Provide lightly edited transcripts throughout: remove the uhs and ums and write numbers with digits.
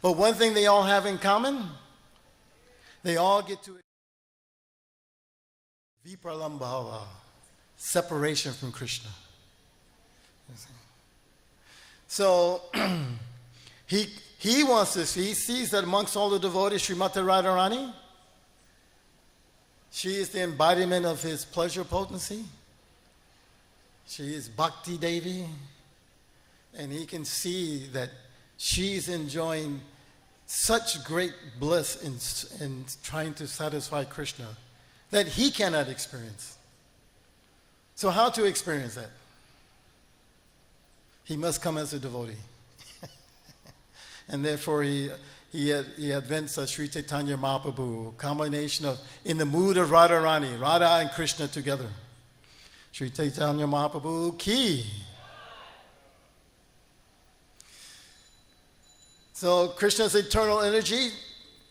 But one thing they all have in common, they all get to vipralambhava, separation from Krishna. So he wants this. He sees that amongst all the devotees, Srimati Radharani, she is the embodiment of his pleasure potency. She is Bhakti Devi. And he can see that she's enjoying such great bliss in trying to satisfy Krishna that he cannot experience. So how to experience that? He must come as a devotee. And therefore he invents a Sri Chaitanya Mahaprabhu, a combination of, in the mood of Radharani, Radha and Krishna together. Sri Chaitanya Mahaprabhu ki. So Krishna's eternal energy,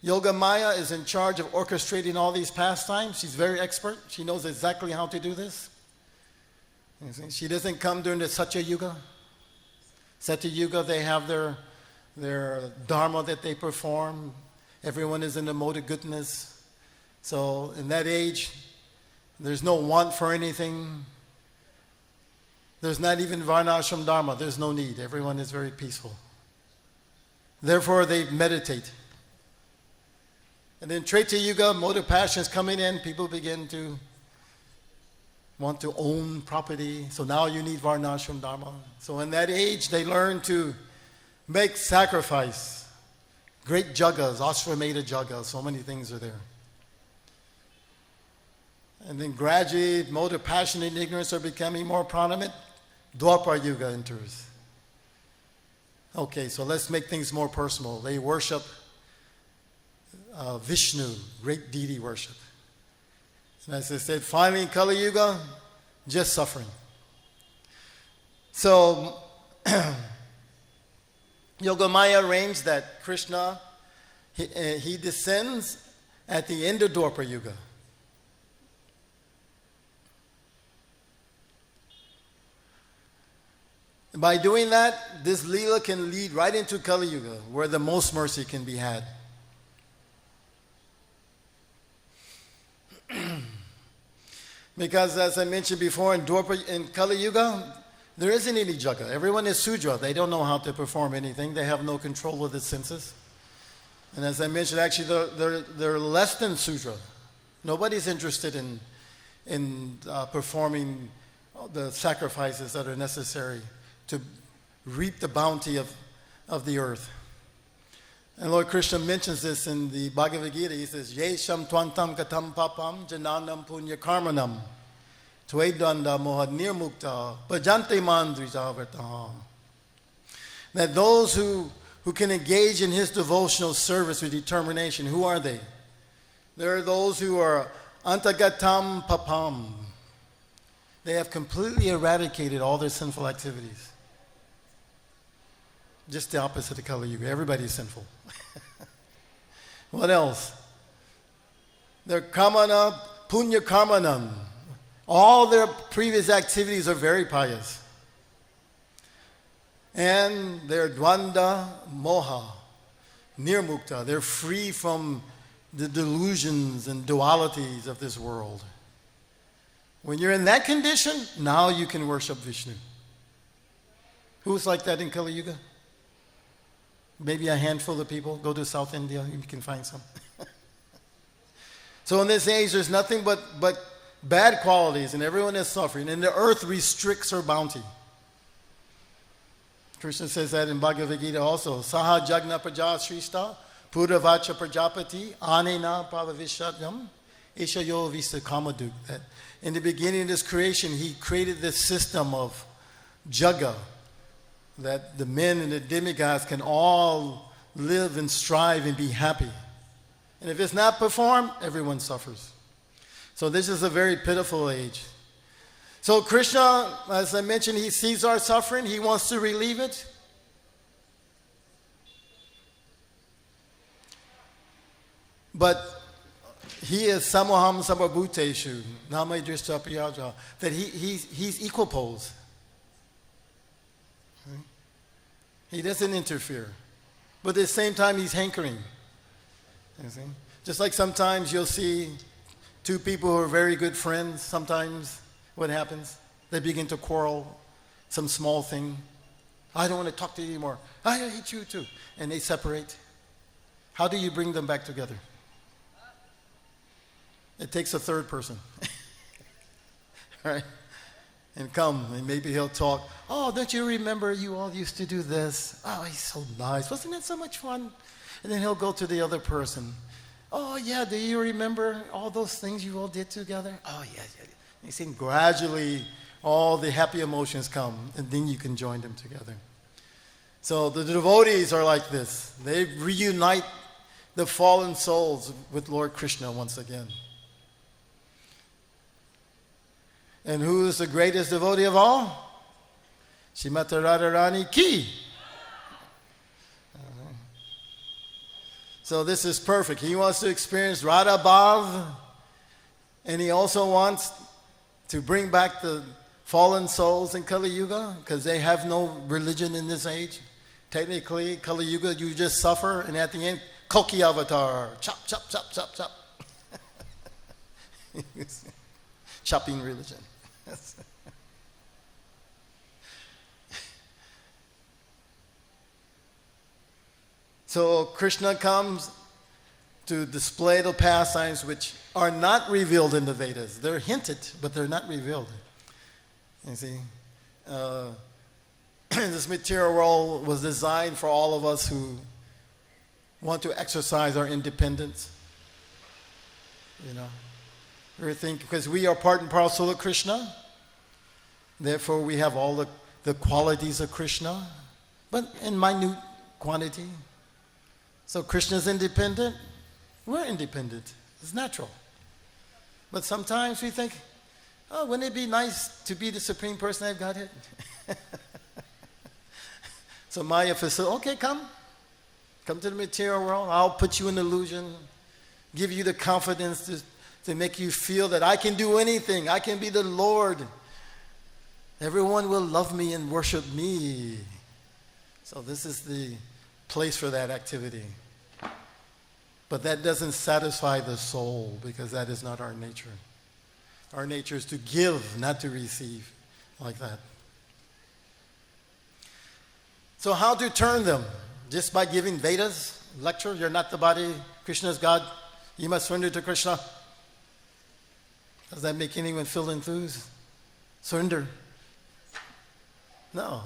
Yoga Maya is in charge of orchestrating all these pastimes. She's very expert. She knows exactly how to do this. She doesn't come during the Satya Yuga. Satya Yuga, they have their dharma that they perform. Everyone is in the mode of goodness. So in that age, there's no want for anything. There's not even varnashram dharma. There's no need. Everyone is very peaceful. Therefore, they meditate. And then Treta Yuga, mode of passion is coming in. People begin to want to own property. So now you need varnashram dharma. So in that age, they learn to make sacrifice. Great jagas, ashrameda jagas, so many things are there. And then gradually, mode of passion and ignorance are becoming more prominent. Dwapar Yuga enters. Okay, so let's make things more personal. They worship Vishnu, great deity worship. And as I said, finally in Kali Yuga, just suffering. So, Yogamaya arranged that Krishna, he descends at the end of Dwapar Yuga. By doing that, this Leela can lead right into Kali Yuga, where the most mercy can be had. Because as I mentioned before, in Kali Yuga, there isn't any jaga. Everyone is Sudra. They don't know how to perform anything. They have no control of the senses. And as I mentioned, actually, they're less than Sudra. Nobody's interested in performing the sacrifices that are necessary to reap the bounty of the earth. And Lord Krishna mentions this in the Bhagavad Gita. He says, Yesham twantam katam papam jananam punya karmanam tvedanda moha nirmukta bhajante mandrita vrtaha. That those who can engage in his devotional service with determination, who are they? There are those who are antagatam papam. They have completely eradicated all their sinful activities. Just the opposite of Kali Yuga. Everybody's sinful. What else? They're kamana, punya karmanam. All their previous activities are very pious. And they're dvanda moha, nirmukta. They're free from the delusions and dualities of this world. When you're in that condition, now you can worship Vishnu. Who's like that in Kali Yuga? Maybe a handful of people. Go to South India, you can find some. So in this age, there's nothing but bad qualities, and everyone is suffering, and the earth restricts her bounty. Krishna says that in Bhagavad Gita also. Saha jagna praja shrista puravacha prajapati anena pavavishadyam ishayo visa kamaduk. That in the beginning of this creation, he created this system of jaga, that the men and the demigods can all live and strive and be happy. And if it's not performed, everyone suffers. So this is a very pitiful age. So Krishna, as I mentioned, he sees our suffering. He wants to relieve it. But he is samoham sababhuteshu, namai drishta priyaja, that he's equal poles. He doesn't interfere. but at the same time he's hankering. You see? Just like sometimes you'll see two people who are very good friends, sometimes what happens? They begin to quarrel, some small thing. I don't want to talk to you anymore. I hate you too. And they separate. How do you bring them back together? It takes a third person. Right? And come, and maybe he'll talk. Oh, don't you remember you all used to do this? Oh, he's so nice. Wasn't that so much fun? And then he'll go to the other person. Oh, yeah, do you remember all those things you all did together? Oh, yeah. You see, gradually all the happy emotions come, and then you can join them together. So the devotees are like this. They reunite the fallen souls with Lord Krishna once again. And who is the greatest devotee of all? Srimati Radharani Ki. So this is perfect. He wants to experience Radha Bhav, and he also wants to bring back the fallen souls in Kali Yuga, because they have no religion in this age. Technically, Kali Yuga, you just suffer, and at the end, Koki Avatar, chop, chop, chop, chop, chop. Chopping religion. So Krishna comes to display the pastimes which are not revealed in the Vedas. They're hinted, but they're not revealed. You see, this material world was designed for all of us who want to exercise our independence. You know, everything, because we are part and parcel of Krishna. Therefore, we have all the qualities of Krishna, but in minute quantity. So Krishna's independent. We're independent. It's natural. But sometimes we think, oh, wouldn't it be nice to be the Supreme Person of Godhead? So Maya says, okay, come to the material world. I'll put you in illusion, give you the confidence to make you feel that I can do anything. I can be the Lord. Everyone will love me and worship me. So this is the place for that activity. But that doesn't satisfy the soul, because that is not our nature. Our nature is to give, not to receive, like that. So how to turn them? Just by giving Vedas, lecture, you're not the body, Krishna is God, you must surrender to Krishna. Does that make anyone feel enthused? Surrender. No.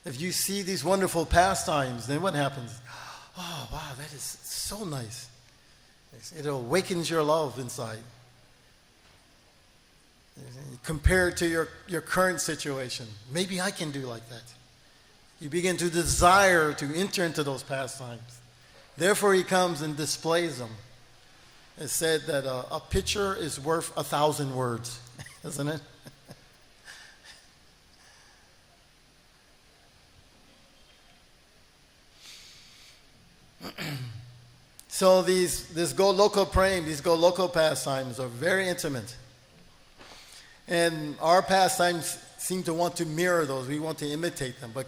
If you see these wonderful pastimes, then what happens? Oh, wow, that is so nice. It awakens your love inside. Compare it to your current situation. Maybe I can do like that. You begin to desire to enter into those pastimes. Therefore, he comes and displays them. It's said that a picture is worth 1,000 words, isn't it? So this Goloko praying, these Goloko pastimes are very intimate. And our pastimes seem to want to mirror those. We want to imitate them, but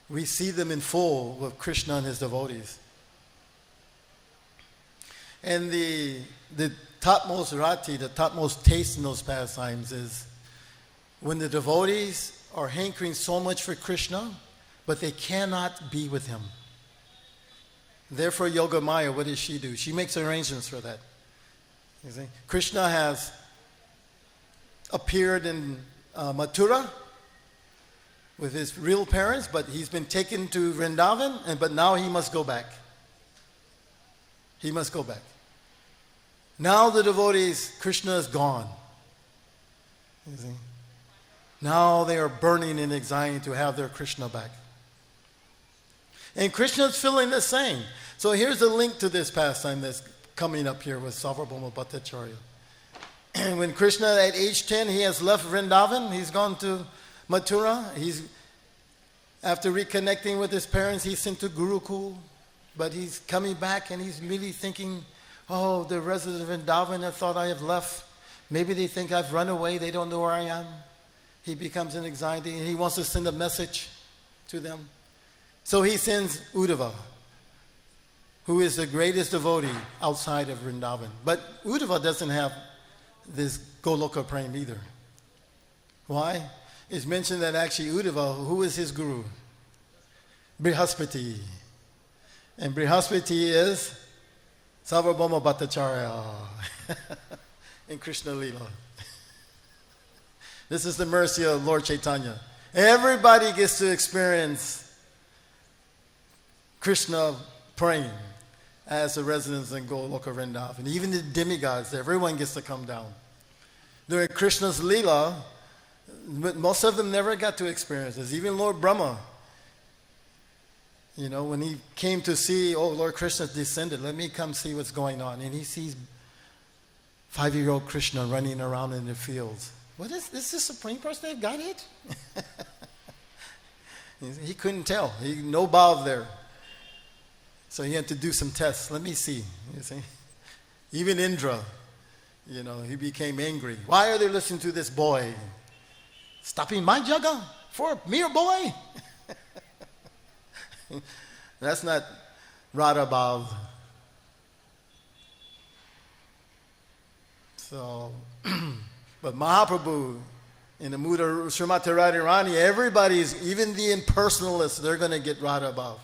we see them in full with Krishna and his devotees. And the topmost rati, the topmost taste in those pastimes is when the devotees are hankering so much for Krishna, but they cannot be with him. Therefore, Yoga Maya, what does she do? She makes arrangements for that. You see? Krishna has appeared in Mathura with his real parents, but he's been taken to Vrindavan, but now he must go back. He must go back. Now the devotees, Krishna is gone. You see? Now they are burning in anxiety to have their Krishna back. And Krishna is feeling the same. So here's a link to this pastime that's coming up here with Sarvabhauma Bhattacharya. And when Krishna, at age 10, he has left Vrindavan, he's gone to Mathura. After reconnecting with his parents, he's sent to Gurukul. But he's coming back and he's really thinking, oh, the residents of Vrindavan have thought I have left. Maybe they think I've run away. They don't know where I am. He becomes in anxiety and he wants to send a message to them. So he sends Uddhava, who is the greatest devotee outside of Vrindavan. But Uddhava doesn't have this Goloka Prem either. Why? It's mentioned that actually Uddhava, who is his guru? Brihaspati. And Brihaspati is Sarvabhauma Bhattacharya in Krishna Lila. This is the mercy of Lord Chaitanya. Everybody gets to experience Krishna praying as the residents in Goloka Vrindavan. Even the demigods, everyone gets to come down. During Krishna's Leela, most of them never got to experience this. Even Lord Brahma, when he came to see, Lord Krishna descended, let me come see what's going on. And he sees 5-year-old Krishna running around in the fields. What is this? The Supreme Personality of Godhead? He couldn't tell. No bow there. So he had to do some tests. Let me see. You see? Even Indra, he became angry. Why are they listening to this boy? Stopping my jaga for a mere boy? That's not Radha Bhav. So, but Mahaprabhu, in the mood of Srimati Radharani, everybody's, even the impersonalists, they're going to get Radha Bhav.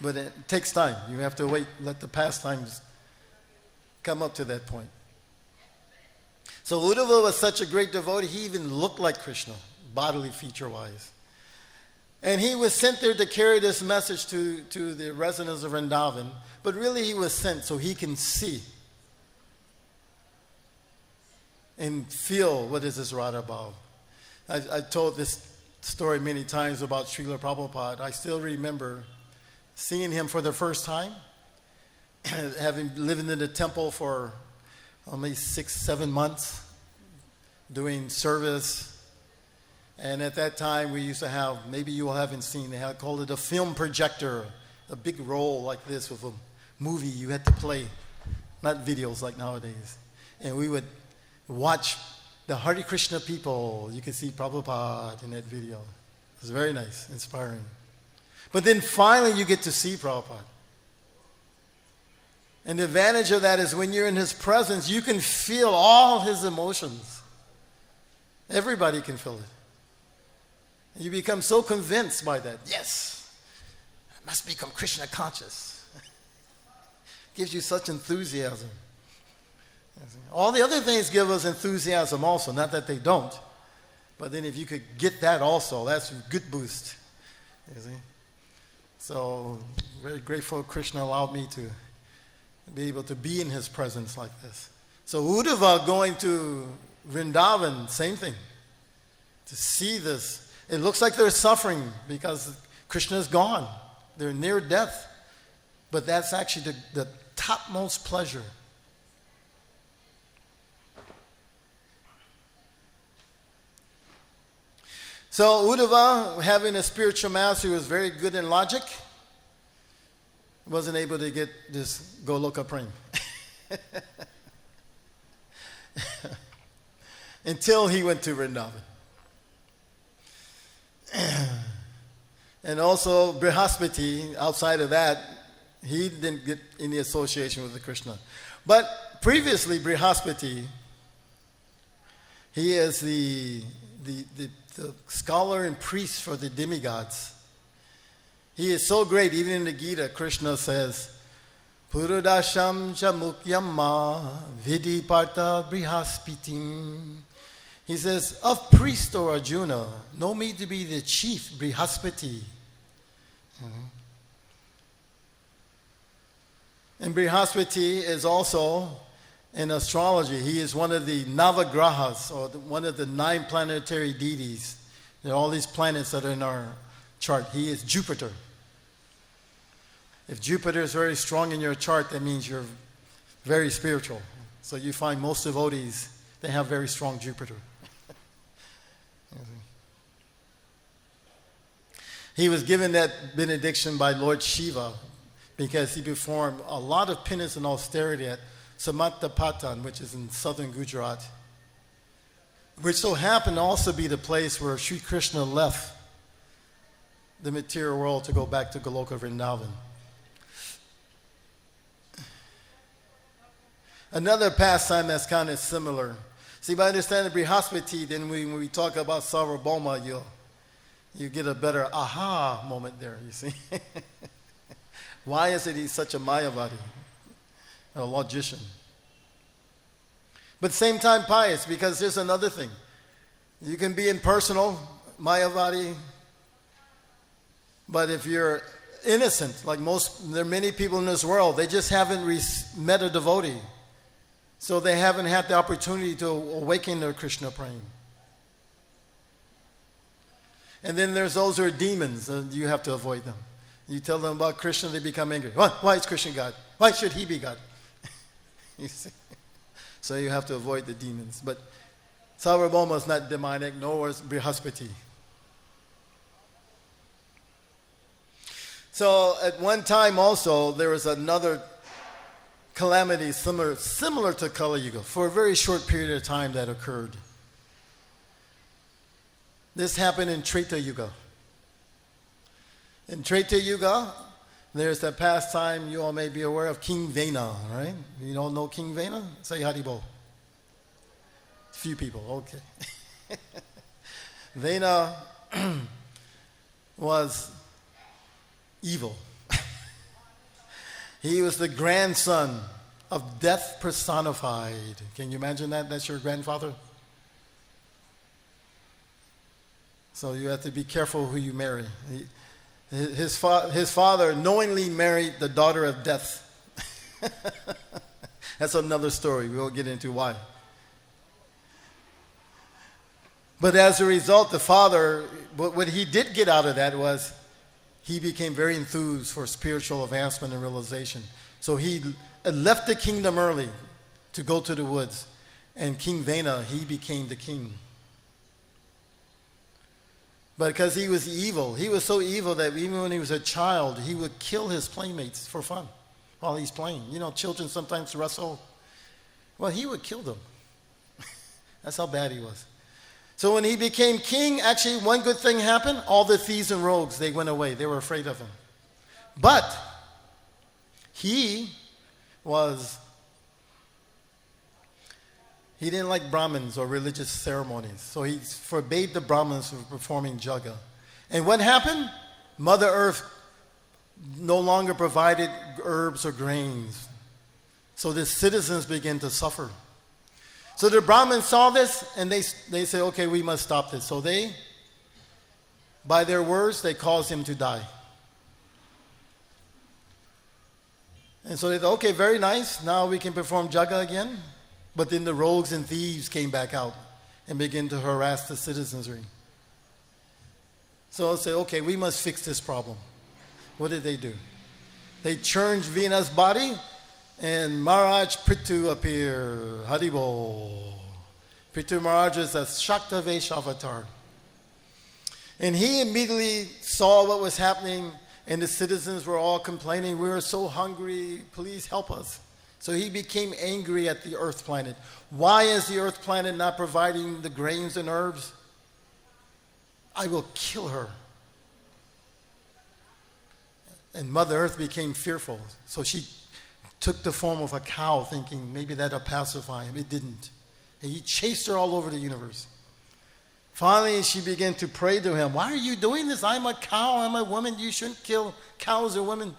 But it takes time. You have to wait, let the pastimes come up to that point. So Uddhava was such a great devotee, he even looked like Krishna, bodily feature-wise. And he was sent there to carry this message to the residents of Vrindavan, but really he was sent so he can see and feel what is this Radha Bhav. I told this story many times about Srila Prabhupada. I still remember seeing him for the first time, having lived in the temple for only 6-7 months, doing service. And at that time, we used to have, maybe you haven't seen, they had called it a film projector, a big roll like this with a movie you had to play, not videos like nowadays. And we would watch the Hare Krishna people. You could see Prabhupada in that video. It was very nice, inspiring. But then finally you get to see Prabhupada. And the advantage of that is when you're in his presence, you can feel all his emotions. Everybody can feel it. And you become so convinced by that. Yes, I must become Krishna conscious. Gives you such enthusiasm. All the other things give us enthusiasm also, not that they don't. But then if you could get that also, that's a good boost. You see? So, very grateful Krishna allowed me to be able to be in his presence like this. So Uddhava going to Vrindavan, same thing. To see this. It looks like they're suffering because Krishna is gone. They're near death. But that's actually the topmost pleasure. So Uddhava, having a spiritual master who was very good in logic, wasn't able to get this Goloka Prem. Until he went to Vrindavan. And also Brihaspati, outside of that, he didn't get any association with the Krishna. But previously Brihaspati, he is the scholar and priest for the demigods. He is so great, even in the Gita, Krishna says, Purudasham chamukyamma vidi partha brihaspitim. He says, of priest or Arjuna, know me to be the chief Brihaspati. And Brihaspati is also in astrology. He is one of the Navagrahas, or one of the 9 planetary deities. There are all these planets that are in our chart. He is Jupiter. If Jupiter is very strong in your chart, that means you're very spiritual. So you find most devotees, they have very strong Jupiter. He was given that benediction by Lord Shiva because he performed a lot of penance and austerity at Samatapatan, which is in southern Gujarat, which so happened to also be the place where Sri Krishna left the material world to go back to Goloka Vrindavan. Another pastime that's kind of similar. See, by understanding Brihaspati, then when we talk about Sarvabhauma, you get a better aha moment there, you see. Why is it he's such a Mayavadi, a logician? But same time pious, because there's another thing. You can be impersonal, Mayavadi, but if you're innocent, like there are many people in this world, they just haven't met a devotee. So they haven't had the opportunity to awaken their Krishna prema. And then there's those who are demons, and you have to avoid them. You tell them about Krishna, they become angry. Why is Krishna God? Why should he be God? You see? So you have to avoid the demons. But Sarvabhauma is not demonic, nor is Brihaspati. So at one time also, there was another calamity similar to Kali Yuga for a very short period of time that occurred. This happened in Treta Yuga. In Treta Yuga, there's that pastime you all may be aware of, King Vena, right? You don't know King Vena? Say Haribo. Few people, okay. Vena was evil. He was the grandson of death personified. Can you imagine that? That's your grandfather? So you have to be careful who you marry. His father knowingly married the daughter of death. That's another story. We won't get into why. But as a result, the father, what he did get out of that was he became very enthused for spiritual advancement and realization. So he left the kingdom early to go to the woods. And King Vena, he became the king. But because he was evil, he was so evil that even when he was a child, he would kill his playmates for fun while he's playing. You know, children sometimes wrestle. Well, he would kill them. That's how bad he was. So when he became king, actually one good thing happened. All the thieves and rogues, they went away. They were afraid of him. But he didn't like Brahmins or religious ceremonies. So he forbade the Brahmins from performing jaga. And what happened? Mother Earth no longer provided herbs or grains. So the citizens began to suffer. So the Brahmins saw this and they said, okay, we must stop this. So they, by their words, they caused him to die. And so they thought, okay, very nice. Now we can perform jaga again. But then the rogues and thieves came back out and began to harass the citizenry. So they said, okay, we must fix this problem. What did they do? They churned Vena's body, and Maharaj Prithu appeared. Haribo. Prithu Maharaj is a Shaktavesh avatar. And he immediately saw what was happening, and the citizens were all complaining, we are so hungry, please help us. So he became angry at the earth planet. Why is the earth planet not providing the grains and herbs? I will kill her. And Mother Earth became fearful. So she took the form of a cow, thinking maybe that'll pacify him. It didn't. And he chased her all over the universe. Finally, she began to pray to him. Why are you doing this? I'm a cow. I'm a woman. You shouldn't kill cows or women.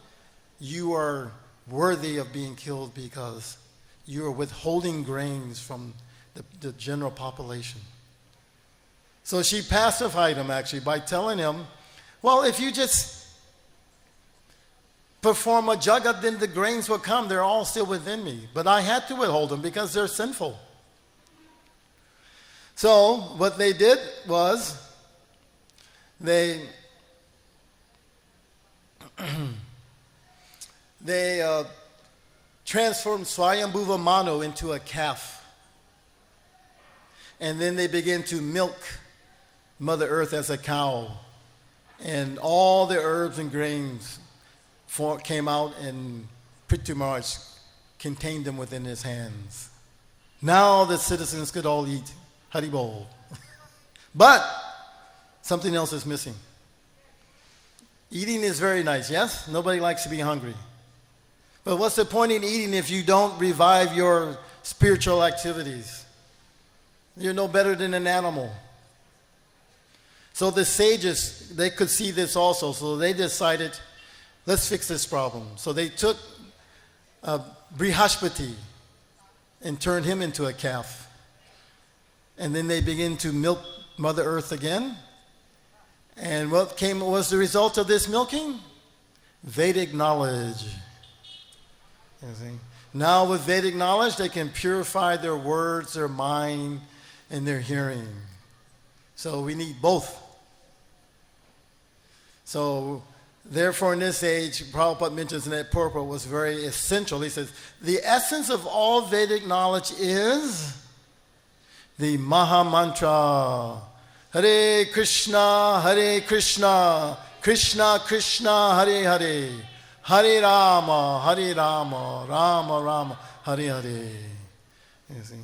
You are worthy of being killed because you are withholding grains from the general population. So she pacified him actually by telling him, well, if you just perform a jagat, then the grains will come. They're all still within me. But I had to withhold them because they're sinful. So what they did was they transformed Swayambhuva Manu into a calf. And then they began to milk Mother Earth as a cow. And all the herbs and grains came out, and Prithu Maharaj contained them within his hands. Now the citizens could all eat Haribol. But something else is missing. Eating is very nice, yes? Nobody likes to be hungry. But what's the point in eating if you don't revive your spiritual activities? You're no better than an animal. So the sages, they could see this also. So they decided, let's fix this problem. So they took Brihaspati and turned him into a calf. And then they began to milk Mother Earth again. And what was the result of this milking? Vedic knowledge. You see? Now with Vedic knowledge, they can purify their words, their mind, and their hearing. So we need both. So therefore in this age, Prabhupada mentions in that purport was very essential. He says, the essence of all Vedic knowledge is the Maha Mantra. Hare Krishna, Krishna Krishna, Hare Hare. Hare Rama, Rama Rama, Hare Hare. You see?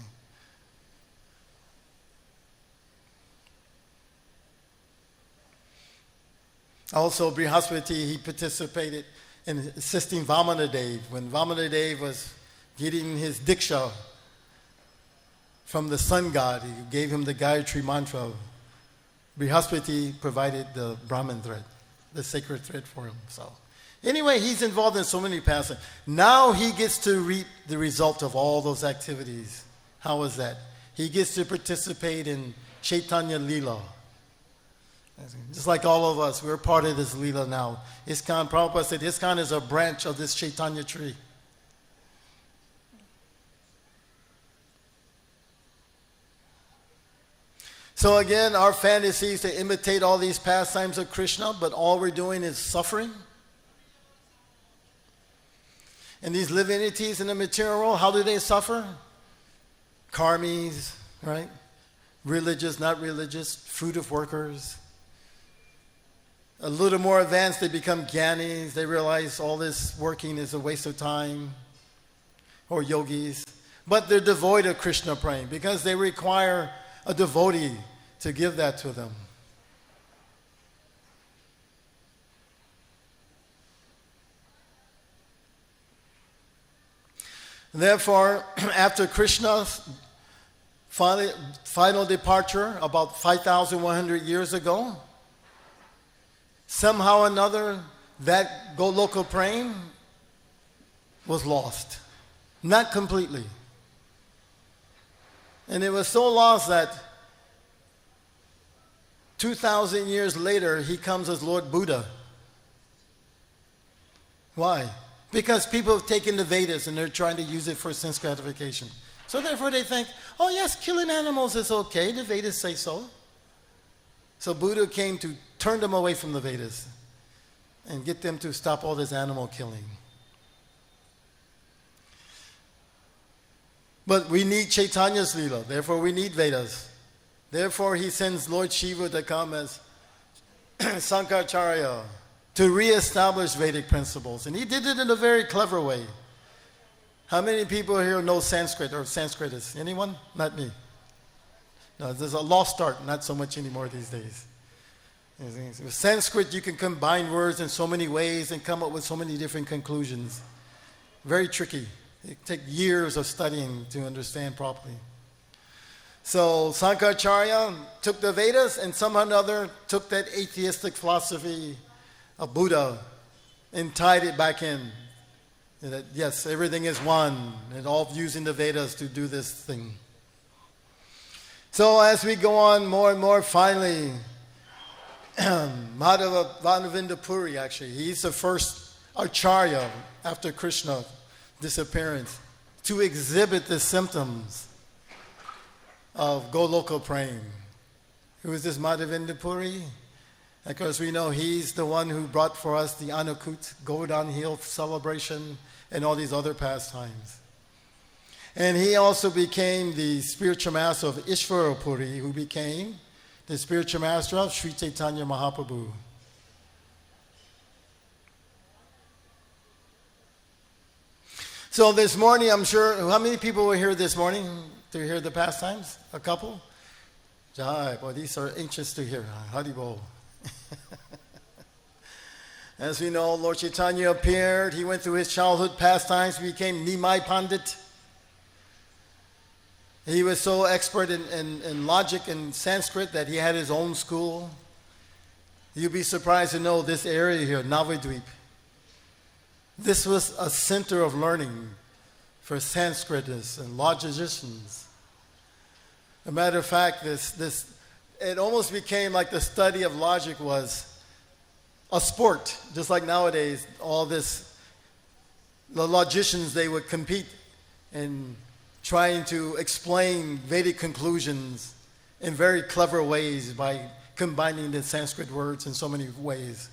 Also, Brihaspati, he participated in assisting Vamanadev. When Vamanadev was getting his diksha from the sun god, he gave him the Gayatri mantra. Brihaspati provided the Brahman thread, the sacred thread for him. So, anyway, he's involved in so many pastimes. Now he gets to reap the result of all those activities. How is that? He gets to participate in Chaitanya Lila. Just like all of us, we're part of this Lila now. ISKCON, Prabhupada said, ISKCON is a branch of this Chaitanya tree. So again, our fantasy is to imitate all these pastimes of Krishna, but all we're doing is suffering. And these divinities in the material world, how do they suffer? Karmis, right? Religious, not religious, fruit of workers. A little more advanced, they become jnanis. They realize all this working is a waste of time. Or yogis. But they're devoid of Krishna praying because they require a devotee to give that to them. Therefore, after Krishna's final departure about 5,100 years ago, somehow or another, that Goloka praying was lost. Not completely. And it was so lost that 2,000 years later, he comes as Lord Buddha. Why? Because people have taken the Vedas and they're trying to use it for sense gratification. So therefore they think, oh yes, killing animals is okay. The Vedas say so. So Buddha came to turn them away from the Vedas and get them to stop all this animal killing. But we need Chaitanya's Leela, therefore we need Vedas. Therefore he sends Lord Shiva to come as Sankaracharya to reestablish Vedic principles. And he did it in a very clever way. How many people here know Sanskrit or Sanskritis? Anyone? Not me. No, there's a lost art, not so much anymore these days. With Sanskrit, you can combine words in so many ways and come up with so many different conclusions. Very tricky. It takes years of studying to understand properly. So Sankaracharya took the Vedas and somehow or another took that atheistic philosophy of Buddha and tied it back in. That yes, everything is one, and all using the Vedas to do this thing. So as we go on more and more, finally, Madhavavinda Puri, actually, he's the first Acharya after Krishna's disappearance to exhibit the symptoms of Goloka praying. Who is this Madhavavinda Puri? Of course, we know he's the one who brought for us the Anukut, Govardhan Hill celebration, and all these other pastimes. And he also became the spiritual master of Ishvara Puri, who became the spiritual master of Sri Chaitanya Mahaprabhu. So this morning, I'm sure, how many people were here this morning to hear the pastimes? A couple? Jai, boy, these are anxious to hear. Haribol. As we know, Lord Chaitanya appeared. He went through his childhood pastimes, became Nimai Pandit. He was so expert in logic and Sanskrit that he had his own school. You'd be surprised to know this area here, Navadvip. This was a center of learning for Sanskritists and logicians. As a matter of fact, it almost became like the study of logic was a sport, just like nowadays, the logicians, they would compete in trying to explain Vedic conclusions in very clever ways by combining the Sanskrit words in so many ways.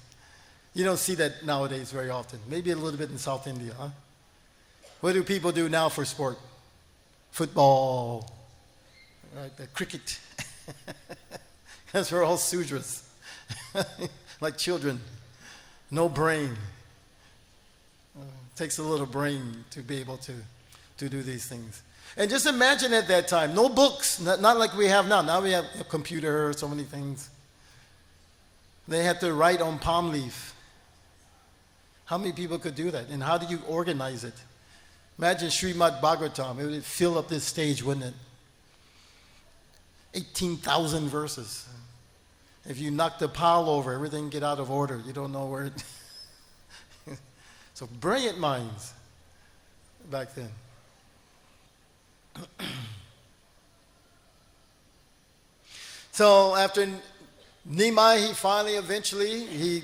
You don't see that nowadays very often. Maybe a little bit in South India, huh? What do people do now for sport? Football, right? The cricket. Because we're all sudras. Like children, no brain. Takes a little brain to be able to do these things. And just imagine at that time, no books, not like we have now. Now we have a computer, so many things. They had to write on palm leaf. How many people could do that? And how do you organize it? Imagine Srimad Bhagavatam. It would fill up this stage, wouldn't it? 18,000 verses. If you knock the pile over, everything get out of order. You don't know where it... So brilliant minds back then. So after Nimai, he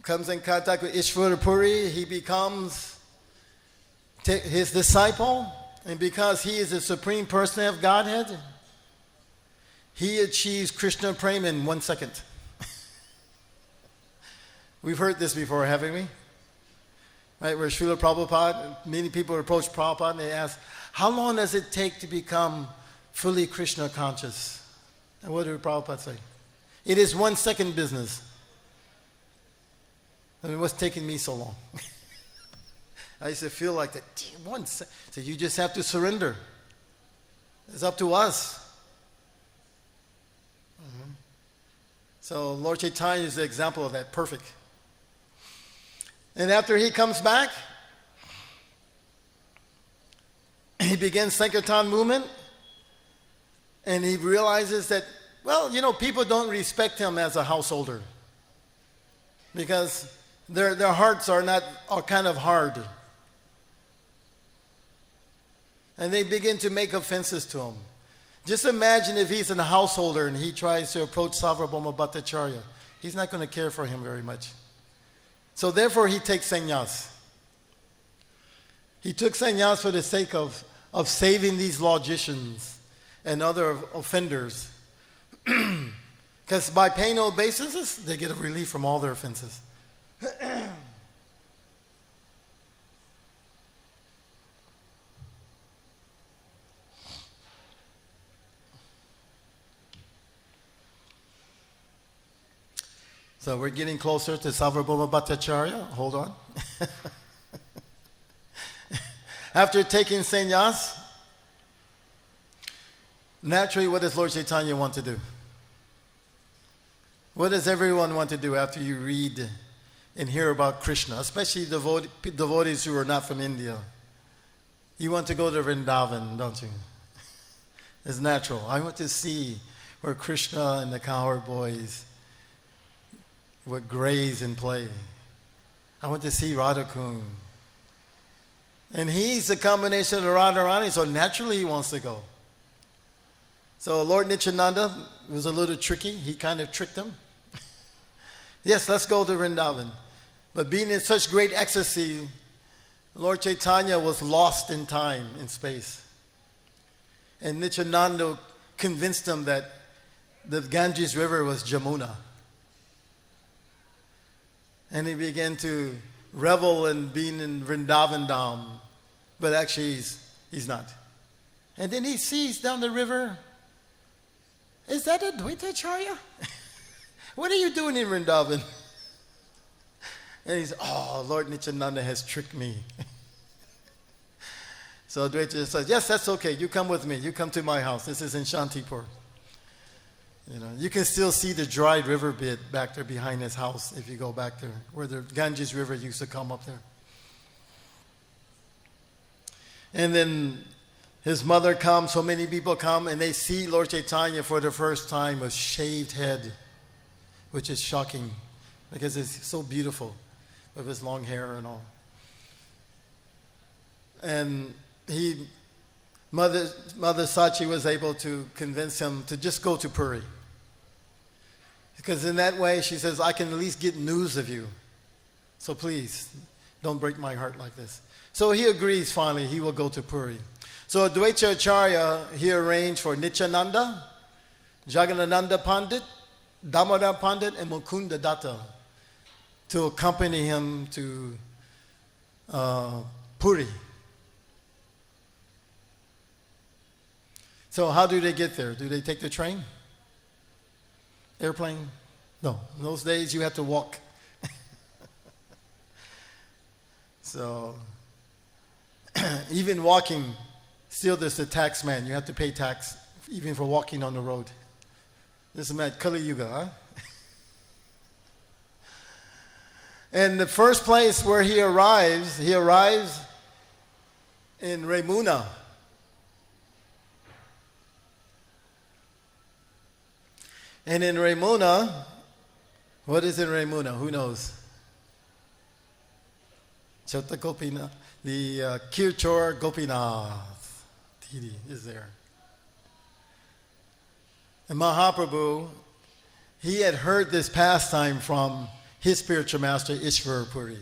comes in contact with Ishvarapuri. He becomes his disciple. And because he is the supreme person of Godhead, he achieves Krishna Prema in 1 second. We've heard this before, haven't we? Right, where Srila Prabhupada, many people approach Prabhupada and they ask, how long does it take to become fully Krishna conscious? And what did Prabhupada say? It is 1 second business. I mean, what's taking me so long? I used to feel like that. So you just have to surrender. It's up to us. Mm-hmm. So Lord Chaitanya is the example of that, perfect. And after he comes back, he begins Sankirtan movement, and he realizes that, well, you know, people don't respect him as a householder because their hearts are kind of hard. And they begin to make offenses to him. Just imagine if he's a householder and he tries to approach Sarvabhauma Bhattacharya. He's not going to care for him very much. So therefore he takes sannyas. He took sannyas for the sake of saving these logicians and other offenders. Because by paying no obeisances, they get a relief from all their offenses. So we're getting closer to Sarvabhauma Bhattacharya. Hold on. After taking sannyas, naturally, what does Lord Chaitanya want to do? What does everyone want to do after you read and hear about Krishna, especially devotees who are not from India? You want to go to Vrindavan, don't you? It's natural. I want to see where Krishna and the cowherd boys would graze and play. I want to see Radha-kun. And he's a combination of Radharani, so naturally he wants to go. So Lord Nityananda was a little tricky. He kind of tricked him. Yes, let's go to Vrindavan. But being in such great ecstasy, Lord Chaitanya was lost in time, in space. And Nityananda convinced him that the Ganges River was Jamuna. And he began to revel in being in Vrindavan Dham. But actually, he's not. And then he sees down the river, is that Advaita Acharya? What are you doing in Vrindavan? And he's, oh, Lord Nityananda has tricked me. So Advaita says, yes, that's okay. You come with me. You come to my house. This is in Shantipur. You can still see the dried river bed back there behind his house if you go back there, where the Ganges River used to come up there. And then his mother comes, so many people come, and they see Lord Chaitanya for the first time with shaved head, which is shocking because it's so beautiful with his long hair and all. And Mother Sachi was able to convince him to just go to Puri. Because in that way, she says, I can at least get news of you. So please, don't break my heart like this. So he agrees finally, he will go to Puri. So Advaita Acharya, he arranged for Nityananda, Jagannananda Pandit, Damodar Pandit, and Mukunda Datta to accompany him to Puri. So how do they get there? Do they take the train? Airplane? No. In those days, you had to walk. So, even walking, still there's the tax man. You have to pay tax, even for walking on the road. This is at Kali Yuga, huh? And the first place where he arrives in Remuna. And in Remuna, what is in Remuna? Who knows? Chota Gopinath, the Kirchor Gopinath Deity is there. And Mahaprabhu, he had heard this pastime from his spiritual master, Ishvara Puri.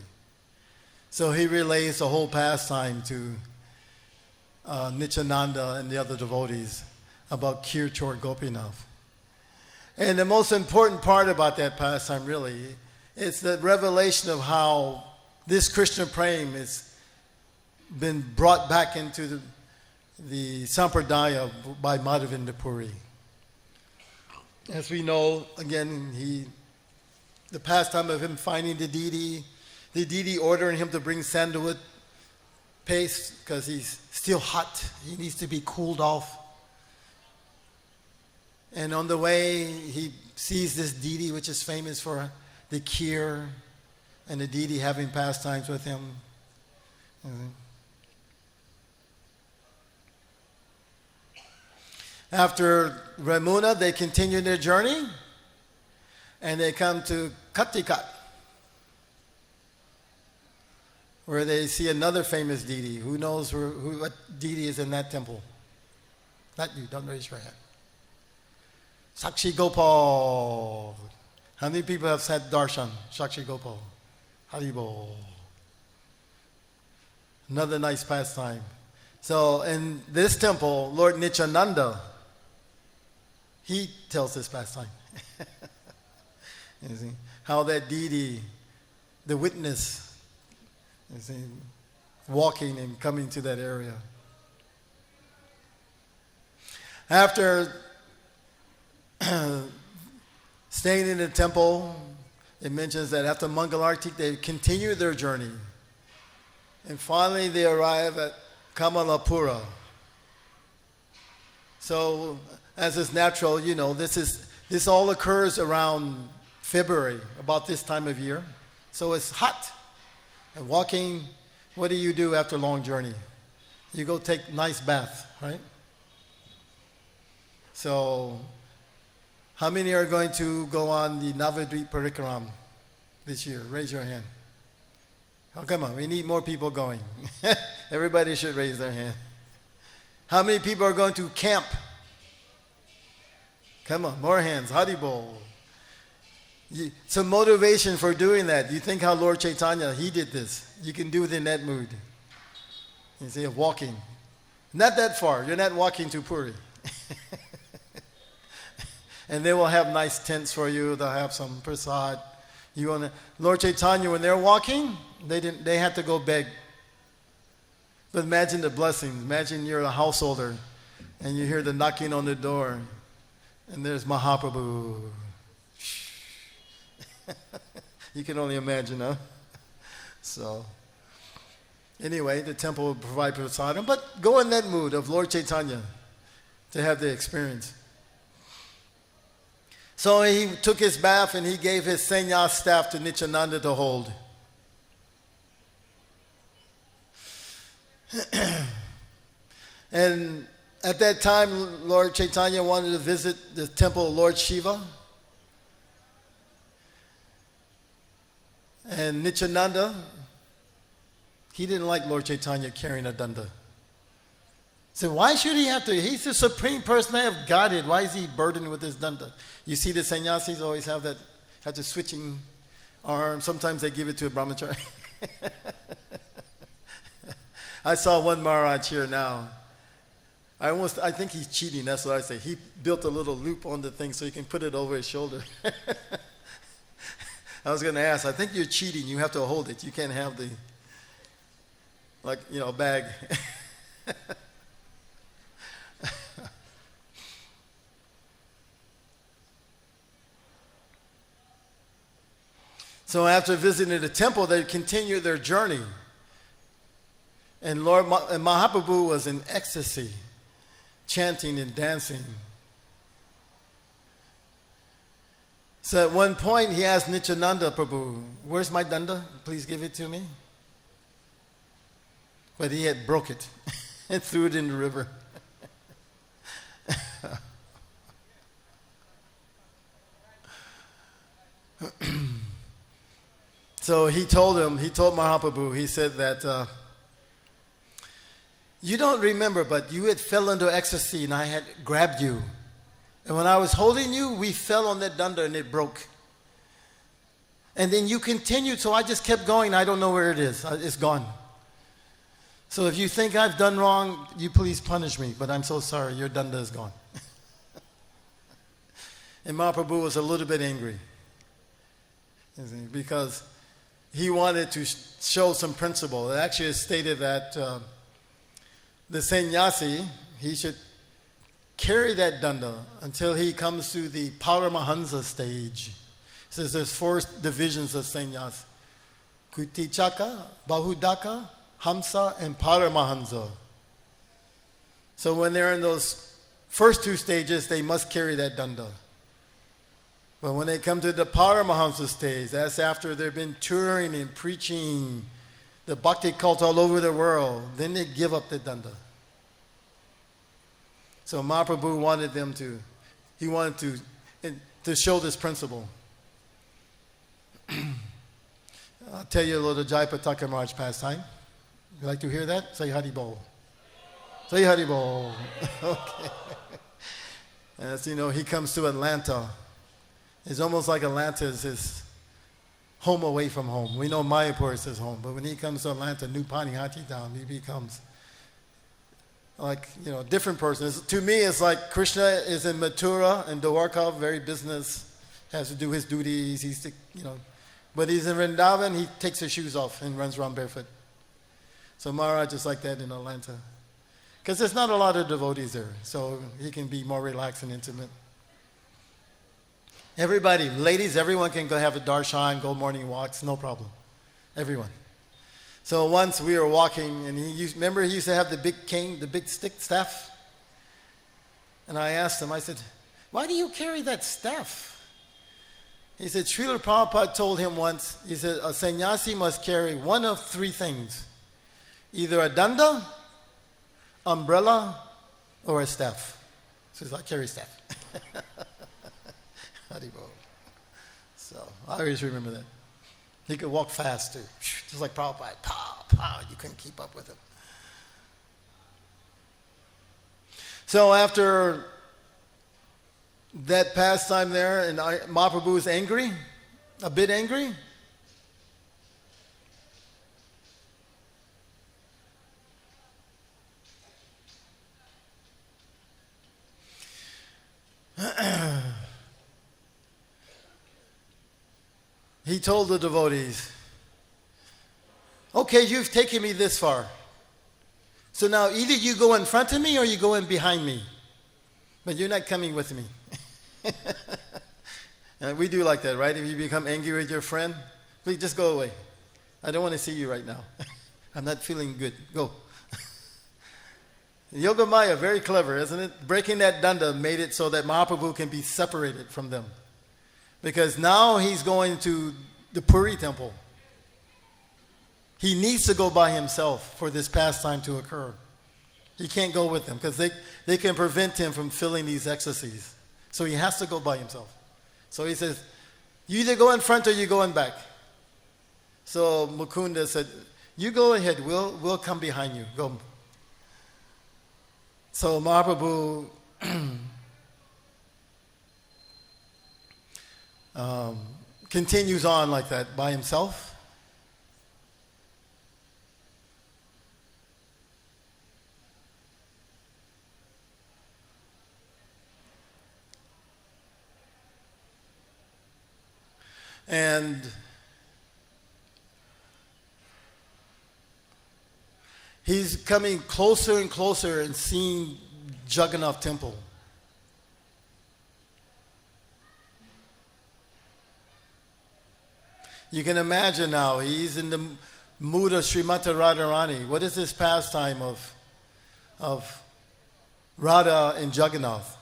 So he relays the whole pastime to Nityananda and the other devotees about Kirchor Gopinath. And the most important part about that pastime, really, is the revelation of how this Krishna Prem has been brought back into the Sampradaya by Madhavendra Puri. As we know, again, the pastime of him finding the deity ordering him to bring sandalwood paste because he's still hot. He needs to be cooled off. And on the way, he sees this deity, which is famous for the kheer, and the deity having pastimes with him. After Remuna, they continue their journey, and they come to Kattikat, where they see another famous deity. Who knows what deity is in that temple? Not you, don't raise your hand. Sakshi Gopal. How many people have said darshan? Sakshi Gopal. Haribol. Another nice pastime. So in this temple, Lord Nityananda, he tells this pastime. You see, how that deity, the witness, you see, walking and coming to that area. After staying in the temple, it mentions that after Mangalarti, they continue their journey. And finally, they arrive at Kamalapura. So, as is natural, this all occurs around February, about this time of year. So it's hot. And walking, what do you do after a long journey? You go take a nice bath, right? So, how many are going to go on the Navadvip Parikaram this year? Raise your hand. Oh, come on, we need more people going. Everybody should raise their hand. How many people are going to camp? Come on, more hands. Haribol. Some motivation for doing that. You think how Lord Chaitanya, he did this. You can do it in that mood. You see, of walking. Not that far. You're not walking to Puri. And they will have nice tents for you. They'll have some prasad. Lord Chaitanya, when they're walking, they had to go beg. But imagine the blessings. Imagine you're a householder and you hear the knocking on the door and there's Mahaprabhu. You can only imagine, huh? So, anyway, the temple will provide prasadam, but go in that mood of Lord Chaitanya to have the experience. So he took his bath and he gave his sannyas staff to Nityananda to hold. And at that time, Lord Chaitanya wanted to visit the temple of Lord Shiva. And Nityananda, he didn't like Lord Chaitanya carrying a danda. So why should he have to? He's the supreme personality of Godhead. Why is he burdened with his danda? You see the sannyasis always have the switching arm. Sometimes they give it to a brahmachari. I saw one Maharaj here now. I think he's cheating, that's what I say. He built a little loop on the thing so he can put it over his shoulder. I was going to ask, I think you're cheating. You have to hold it. You can't have the, bag. So after visiting the temple, they continued their journey. And Mahaprabhu was in ecstasy, chanting and dancing. So at one point he asked Nityananda Prabhu, "Where's my danda? Please give it to me." But he had broke it and threw it in the river. So he told Mahaprabhu, he said that, "You don't remember, but you had fell into ecstasy and I had grabbed you. And when I was holding you, we fell on that danda and it broke. And then you continued, so I just kept going. I don't know where it is. It's gone. So if you think I've done wrong, you please punish me. But I'm so sorry, your danda is gone." And Mahaprabhu was a little bit angry, because he wanted to show some principle. It actually is stated that the sannyasi, he should carry that danda until he comes to the Paramahansa stage. It says there's 4 divisions of sannyas: Kutichaka, Bahudaka, Hamsa, and Paramahansa. So when they're in those first 2 stages, they must carry that danda. But when they come to the Paramahansa stage, that's after they've been touring and preaching the Bhakti cult all over the world, then they give up the danda. So Mahaprabhu wanted to show this principle. I'll tell you a little Jayapataka Maharaj pastime. You like to hear that? Say Hari Bol. Say Hari Bol. Okay. As you know, he comes to Atlanta. It's almost like Atlanta is his home away from home. We know Mayapur is his home, but when he comes to Atlanta, New Panihati town, he becomes a different person. To me, it's like Krishna is in Mathura and Dwarka, very business, has to do his duties. But he's in Vrindavan, he takes his shoes off and runs around barefoot. So Maharaj is like that in Atlanta. Because there's not a lot of devotees there, so he can be more relaxed and intimate. Everybody, ladies, everyone can go have a darshan, go morning walks, no problem. Everyone. So once we were walking, and he used to have the big cane, the big stick staff? And I asked him, I said, "Why do you carry that staff?" He said, Srila Prabhupada told him once, he said, a sannyasi must carry one of 3 things. Either a danda, umbrella, or a staff. So he said, "I carry staff." Haribol. So I always remember that. He could walk fast too. Just like Prabhupada. Pow, pow. You couldn't keep up with him. So after that pastime there, and Mahaprabhu was angry, a bit angry. He told the devotees, "Okay, you've taken me this far. So now either you go in front of me or you go in behind me. But you're not coming with me." And we do like that, right? If you become angry with your friend, please just go away. I don't want to see you right now. I'm not feeling good. Go. Yoga Maya, very clever, isn't it? Breaking that danda made it so that Mahaprabhu can be separated from them. Because now he's going to the Puri temple. He needs to go by himself for this pastime to occur. He can't go with them because they can prevent him from feeling these ecstasies. So he has to go by himself. So he says, you either go in front or you go in back. So Mukunda said, you go ahead, we'll come behind you. Go. So Mahaprabhu continues on like that by himself. And he's coming closer and closer and seeing Jagannath temple. You can imagine now, he's in the mood of Srimati Radharani. What is this pastime of Radha and Jagannath?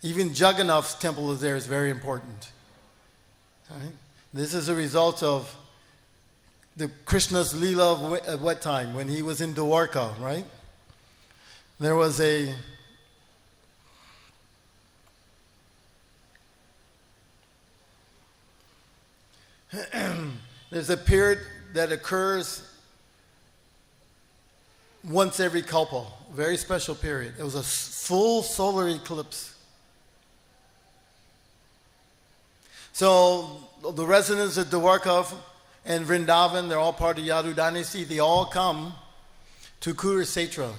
Even Jagannath's temple is there is very important. Right? This is a result of the Krishna's Leela at what time? When he was in Dwarka, right? There was there's a period that occurs once every kalpa, very special period. It was a full solar eclipse. So the residents of Dwarka and Vrindavan, they're all part of Yadu dynasty, they all come to Kurukshetra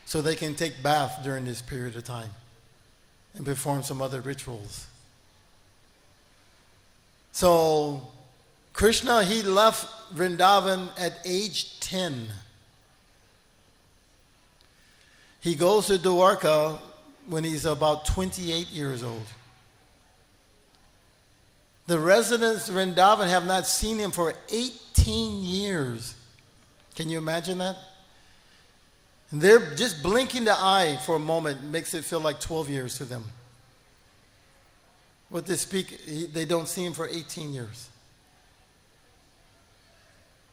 so they can take bath during this period of time and perform some other rituals. So Krishna, he left Vrindavan at age 10. He goes to Dwarka when he's about 28 years old. The residents of Vrindavan have not seen him for 18 years. Can you imagine that? And they're just blinking the eye for a moment makes it feel like 12 years to them. What they speak, they don't see him for 18 years.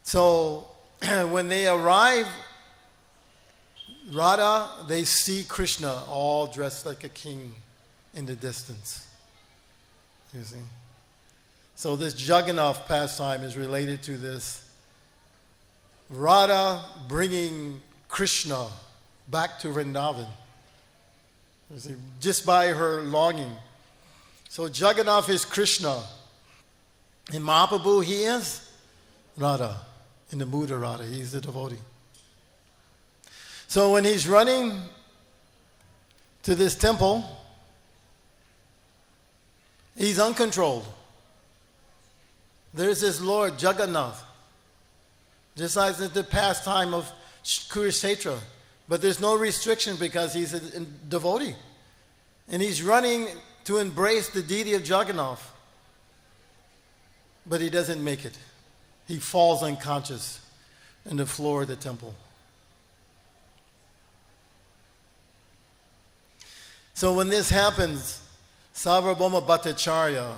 So when they arrive, Radha, they see Krishna all dressed like a king in the distance. You see? So this Jagannath pastime is related to this. Radha bringing Krishna back to Vrindavan. You see, just by her longing. So Jagannath is Krishna. In Mahaprabhu, he is Radha. In the mood of Radha, he's the devotee. So when he's running to this temple, he's uncontrolled. There's this Lord Jagannath, just like the pastime of Kurukshetra. But there's no restriction because he's a devotee. And he's running to embrace the deity of Jagannath. But he doesn't make it. He falls unconscious in the floor of the temple. So when this happens, Sarvabhauma Bhattacharya,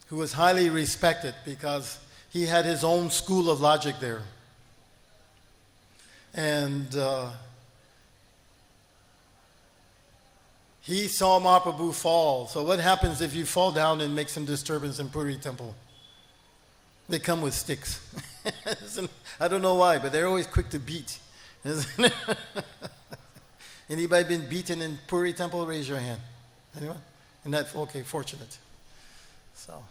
who was highly respected because he had his own school of logic there. And he saw Mahaprabhu fall. So what happens if you fall down and make some disturbance in Puri temple? They come with sticks. I don't know why, but they're always quick to beat. Anybody been beaten in Puri temple? Raise your hand. Anyone? And that's okay, fortunate. So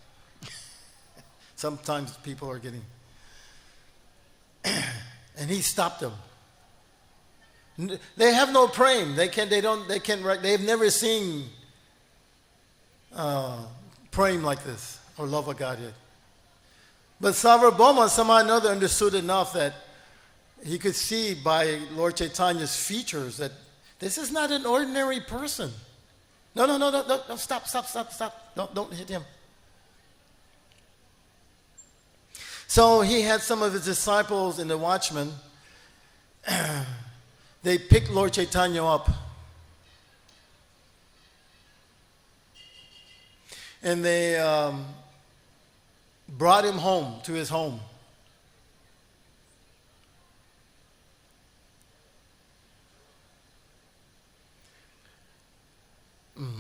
sometimes people are getting and he stopped them. They have no prem. They've never seen prem like this or love of God yet. But Sarvabhauma somehow or another understood enough that he could see by Lord Chaitanya's features that this is not an ordinary person. No, stop. Don't hit him. So he had some of his disciples and the watchmen. They picked Lord Chaitanya up. And they brought him home to his home.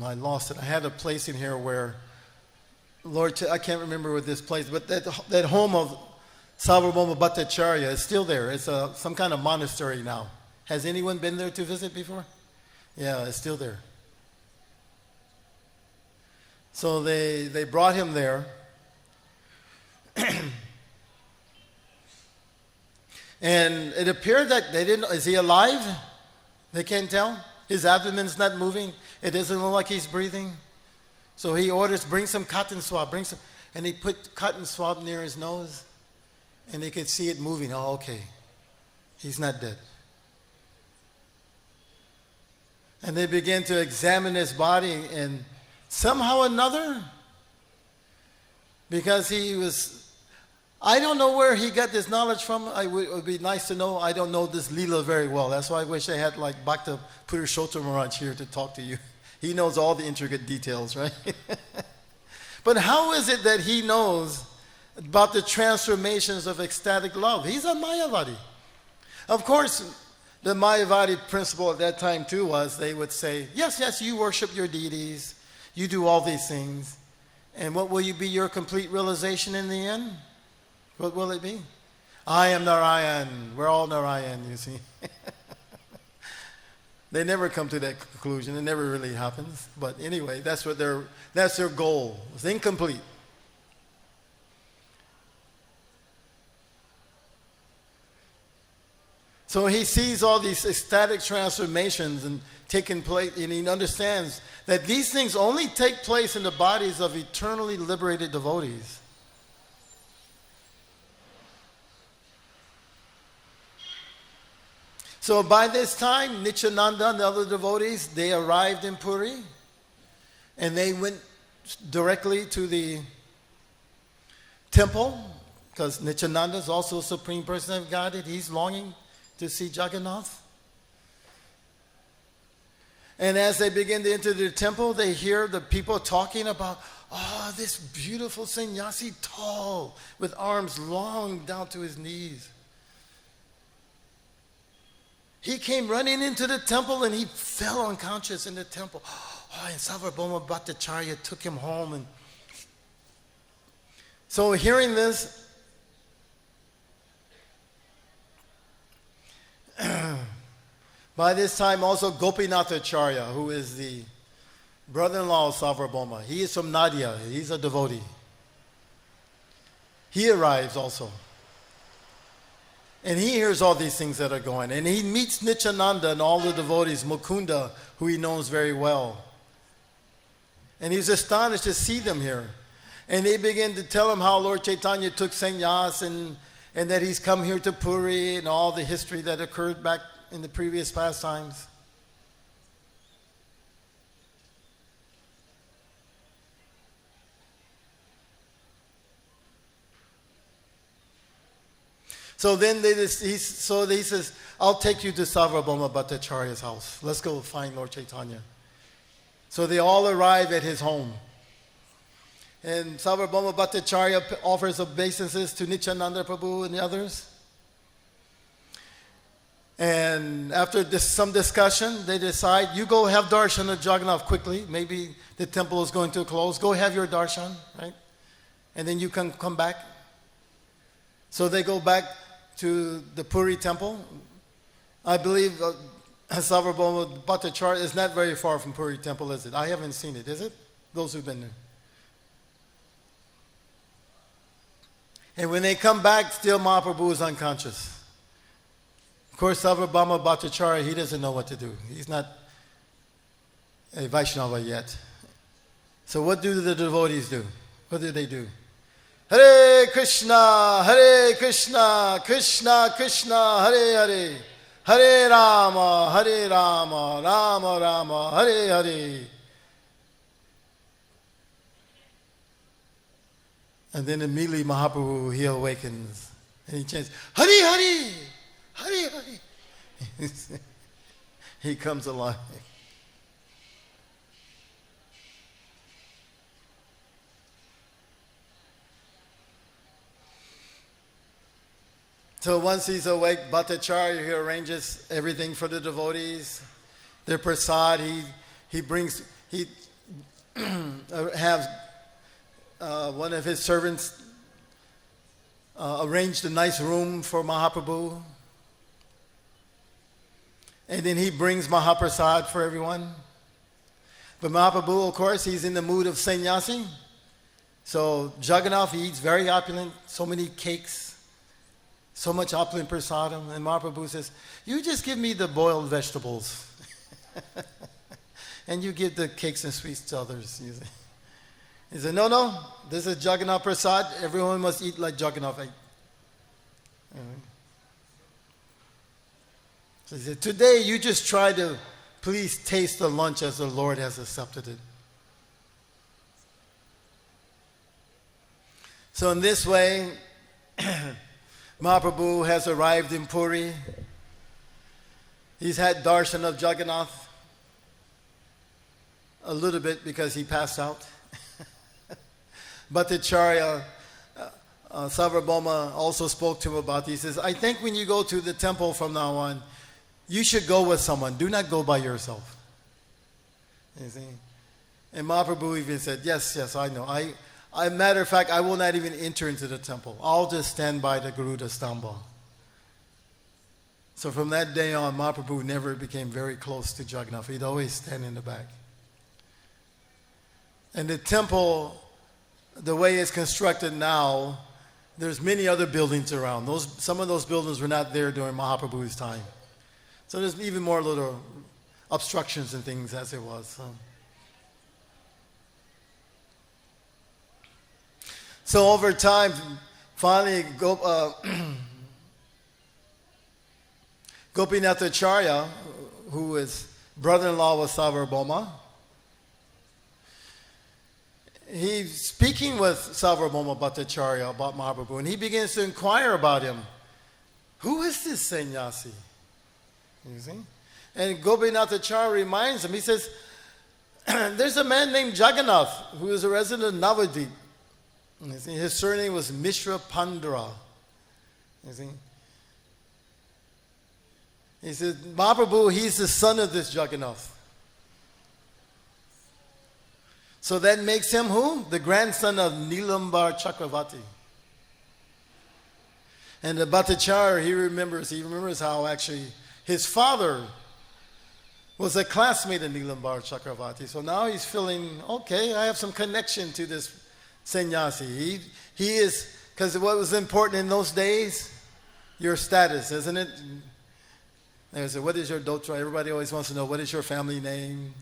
I lost it. I had a place in here where, Lord, I can't remember what this place, but that home of Sarvabhauma Bhattacharya is still there. It's some kind of monastery now. Has anyone been there to visit before? Yeah, it's still there. So they brought him there. And it appeared that they didn't, is he alive? They can't tell. His abdomen's not moving. It doesn't look like he's breathing. So he orders, bring some cotton swab, and he put cotton swab near his nose, and they could see it moving. Oh, okay. He's not dead. And they began to examine his body, and somehow or another, because he was, I don't know where he got this knowledge from. It would be nice to know. I don't know this Leela very well. That's why I wish I had like Bhakti Purushottam Maharaj here to talk to you. He knows all the intricate details, right? But how is it that he knows about the transformations of ecstatic love? He's a Mayavadi. Of course, the Mayavadi principle at that time too was they would say, yes, you worship your deities. You do all these things. And what will you be your complete realization in the end? What will it be? I am Narayan. We're all Narayan, you see. They never come to that conclusion. It never really happens. But anyway, that's their goal. It's incomplete. So he sees all these ecstatic transformations and taking place, and he understands that these things only take place in the bodies of eternally liberated devotees. So by this time, Nityananda and the other devotees, they arrived in Puri, and they went directly to the temple, because Nityananda is also a Supreme Person of Godhead. He's longing to see Jagannath. And as they begin to enter the temple, they hear the people talking about, this beautiful sannyasi, tall, with arms long down to his knees. He came running into the temple and he fell unconscious in the temple. And Sarvabhauma Bhattacharya took him home. And so hearing this, by this time also Gopinathacharya, who is the brother-in-law of Sarvabhauma, he is from Nadia. He's a devotee. He arrives also. And he hears all these things that are going. And he meets Nityananda and all the devotees, Mukunda, who he knows very well. And he's astonished to see them here. And they begin to tell him how Lord Chaitanya took sannyas and that he's come here to Puri and all the history that occurred back in the previous pastimes. So then he says, I'll take you to Sarvabhauma Bhattacharya's house. Let's go find Lord Chaitanya. So they all arrive at his home. And Sarvabhauma Bhattacharya offers obeisances to Nityananda Prabhu and the others. And after some discussion, they decide, you go have darshan of Jagannath quickly. Maybe the temple is going to close. Go have your darshan, right? And then you can come back. So they go back to the Puri temple. I believe Sarvabhauma Bhattacharya is not very far from Puri temple, is it? I haven't seen it, is it? Those who've been there. And when they come back, still Mahaprabhu is unconscious. Of course, Sarvabhauma Bhattacharya, he doesn't know what to do. He's not a Vaishnava yet. So what do the devotees do? What do they do? Hare Krishna, Krishna Krishna, Hare Hare, Hare Rama, Rama Rama, Hare Hare. And then immediately Mahaprabhu, he awakens and he chants, Hare Hare, Hare Hare. He comes alive. So once he's awake, Bhattacharya, he arranges everything for the devotees. Their prasad, he has one of his servants arranged a nice room for Mahaprabhu. And then he brings Mahaprasad for everyone. But Mahaprabhu, of course, he's in the mood of sannyasi. So Jagannath, he eats very opulent, so many cakes, so much opulent prasadam. And Mahaprabhu says, you just give me the boiled vegetables. And you give the cakes and sweets to others. He said, no, this is Jagannath Prasad. Everyone must eat like Jagannath ate. So he said, today you just try to please taste the lunch as the Lord has accepted it. So in this way, Mahaprabhu has arrived in Puri. He's had darshan of Jagannath a little bit because he passed out. Bhattacharya, Sarvabhauma also spoke to him about this. He says, I think when you go to the temple from now on, you should go with someone. Do not go by yourself. You see? And Mahaprabhu even said, yes, I know. Matter of fact, I will not even enter into the temple. I'll just stand by the Garuda Stamba. So from that day on, Mahaprabhu never became very close to Jagannath. He'd always stand in the back. And the temple, the way it's constructed now, there's many other buildings around. Some of those buildings were not there during Mahaprabhu's time. So there's even more little obstructions and things as it was. So over time, finally, Gopinathacharya, who is brother-in-law with Sarvabhauma, he's speaking with Sarvabhauma Bhattacharya about Mahaprabhu, and he begins to inquire about him. Who is this sannyasi? You see? And Gopinathacharya reminds him, he says, there's a man named Jagannath who is a resident of Navadvip. You see? His surname was Mishra Pandra. You see? He said, Mahaprabhu, he's the son of this Jagannath. So that makes him who? The grandson of Nilambar Chakravarti. And the Bhattacharya, he remembers how actually his father was a classmate of Nilambar Chakravarti. So now he's feeling, okay, I have some connection to this sannyasi. He is, because what was important in those days? Your status, isn't it? They say, what is your dotra? Everybody always wants to know, what is your family name?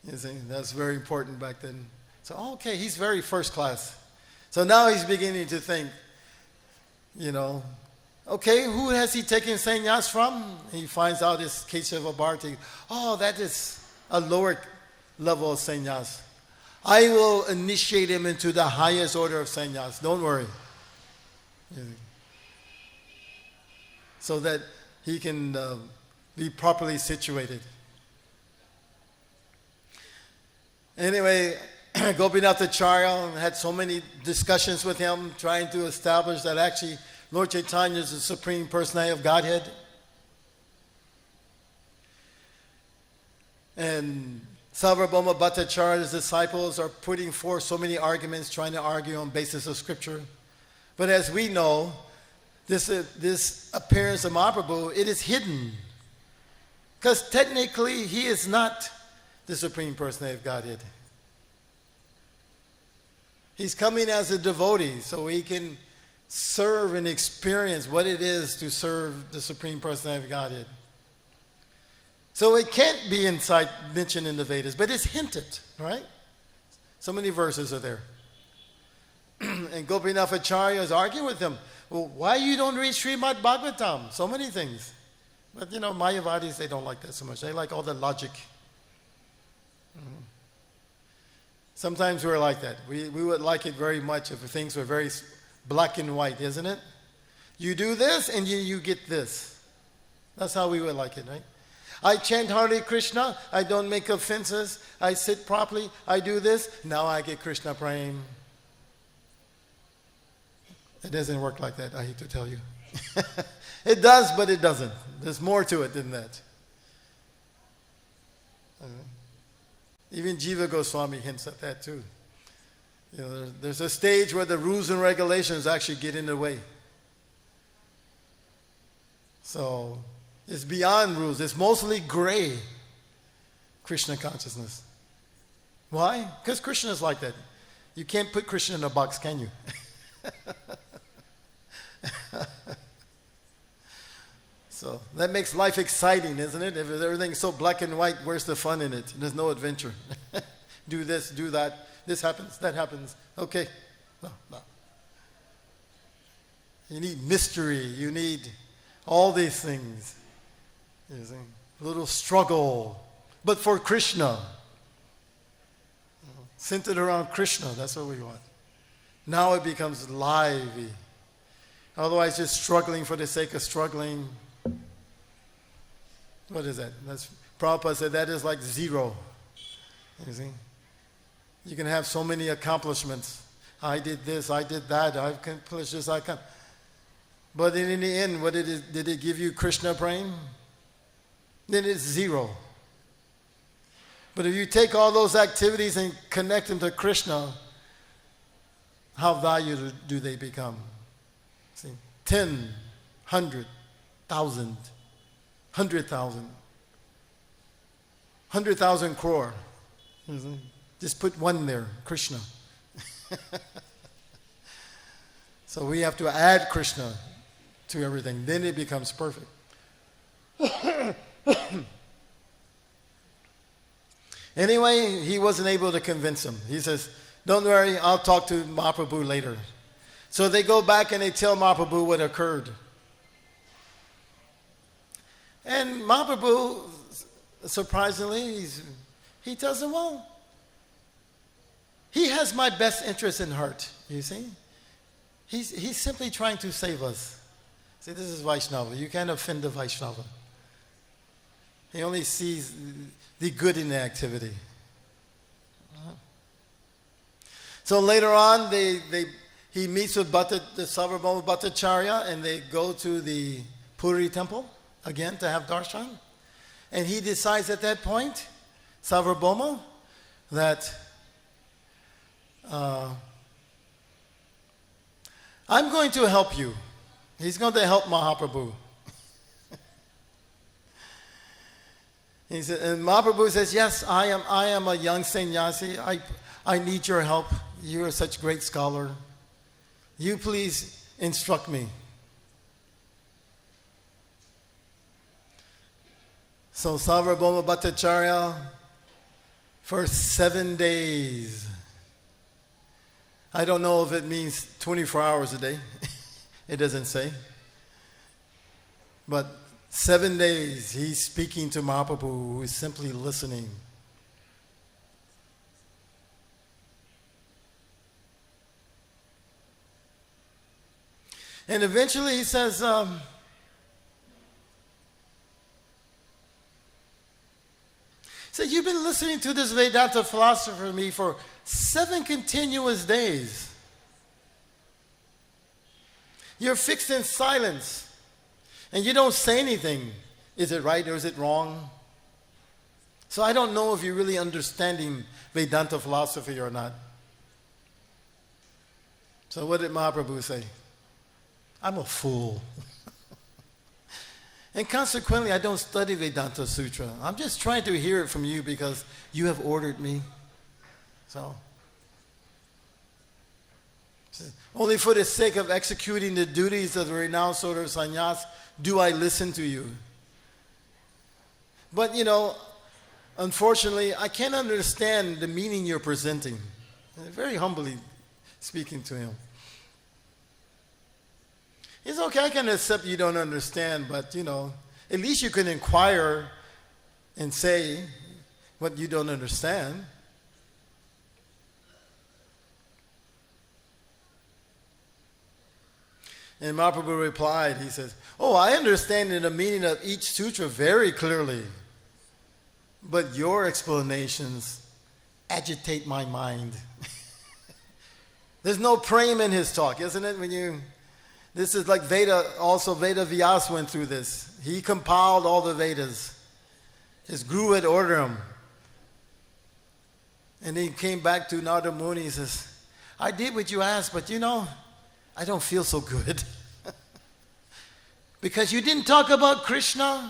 You see, that's very important back then. So, okay, he's very first class. So now he's beginning to think, okay, who has he taken sannyas from? He finds out it's Keshava Bharati. Oh, that is a lower level of sannyas. I will initiate him into the highest order of sannyas. Don't worry. So that he can be properly situated. Anyway, Gopinathacharya had so many discussions with him, trying to establish that actually Lord Chaitanya is the Supreme Personality of Godhead. And Sarvabhauma Bhattacharya's disciples are putting forth so many arguments, trying to argue on basis of scripture. But as we know, this appearance of Mahaprabhu, it is hidden. Because technically, he is not the Supreme Personality of Godhead. He's coming as a devotee, so he can serve and experience what it is to serve the Supreme Personality of Godhead. So it can't be mentioned in the Vedas, but it's hinted, right? So many verses are there. And Gopinathacharya is arguing with him. Well, why you don't read Srimad Bhagavatam? So many things. But Mayavadis, they don't like that so much. They like all the logic. Sometimes we're like that. We would like it very much if things were very black and white, isn't it? You do this and you get this. That's how we would like it, right? I chant Hare Krishna. I don't make offenses. I sit properly. I do this. Now I get Krishna Prem. It doesn't work like that, I hate to tell you. It does, but it doesn't. There's more to it than that. Even Jiva Goswami hints at that too. There's a stage where the rules and regulations actually get in the way. So it's beyond rules. It's mostly gray Krishna consciousness. Why? Because Krishna is like that. You can't put Krishna in a box, can you? So that makes life exciting, isn't it? If everything's so black and white, where's the fun in it? There's no adventure. Do this, do that. This happens, that happens. Okay. No. You need mystery. You need all these things. You see? A little struggle. But for Krishna. Centered around Krishna. That's what we want. Now it becomes lively. Otherwise, just struggling for the sake of struggling. What is that? Prabhupada said that is like zero. You see? You can have so many accomplishments. I did this, I did that, I've accomplished this, I can. But in the end, what did it give you Krishna prema? Then it's zero. But if you take all those activities and connect them to Krishna, how valuable do they become? See, 10, 100, 1,000, 100,000, 100,000 crore. Just put one there, Krishna. So we have to add Krishna to everything. Then it becomes perfect. Anyway, he wasn't able to convince him. He says, don't worry, I'll talk to Mahaprabhu later. So they go back and they tell Mahaprabhu what occurred. And Mahaprabhu, surprisingly, he tells him, well, he has my best interest in heart, you see. He's simply trying to save us. See, this is Vaishnava. You can't offend the Vaishnava. He only sees the good in the activity. So later on, he meets with the Sarvabhauma Bhattacharya, and they go to the Puri temple again to have darshan. And he decides at that point, Sarvabhauma, that I'm going to help you. He's going to help Mahaprabhu. He said, and Mahaprabhu says, yes, I am a young sannyasi. I need your help. You are such a great scholar. You please instruct me. So Sarvabhauma Bhattacharya, for 7 days, I don't know if it means 24 hours a day. It doesn't say. But 7 days, he's speaking to Mahaprabhu, who is simply listening. And eventually he says, you've been listening to this Vedanta philosophy for me for 7 continuous days. You're fixed in silence, and you don't say anything. Is it right or is it wrong? So I don't know if you're really understanding Vedanta philosophy or not. So what did Mahaprabhu say? I'm a fool. And consequently, I don't study Vedanta Sutra. I'm just trying to hear it from you because you have ordered me. So, only for the sake of executing the duties of the renounced order of sannyas do I listen to you. But, unfortunately, I can't understand the meaning you're presenting. Very humbly speaking to him. It's okay, I can accept you don't understand, but, at least you can inquire and say what you don't understand. And Mahaprabhu replied, he says, I understand the meaning of each sutra very clearly, but your explanations agitate my mind. There's no prema in his talk, isn't it? This is like Veda, also Veda Vyas went through this. He compiled all the Vedas. His guru had ordered him. And he came back to Narada Muni. He says, I did what you asked, but I don't feel so good. Because you didn't talk about Krishna.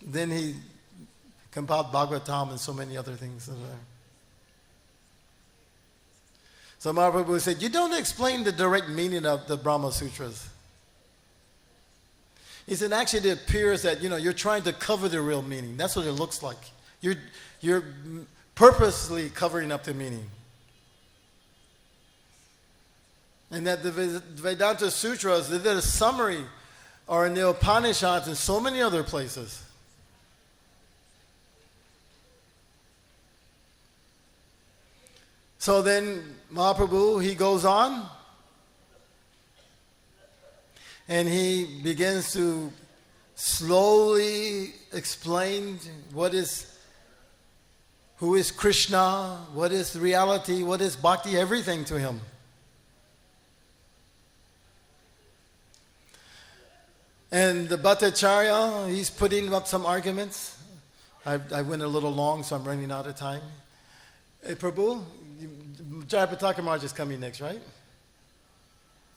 Then he compiled Bhagavatam and so many other things. So Mahaprabhu said, you don't explain the direct meaning of the Brahma Sutras. He said, actually it appears that, you're trying to cover the real meaning. That's what it looks like. You're purposely covering up the meaning. And that the Vedanta Sutras, they did a summary, or in the Upanishads and so many other places. So then Mahaprabhu, he goes on and he begins to slowly explain who is Krishna, what is reality, what is Bhakti, everything to him. And the Bhattacharya, he's putting up some arguments. I went a little long, so I'm running out of time. Hey, Prabhu, Jayapataka Maharaj is coming next, right?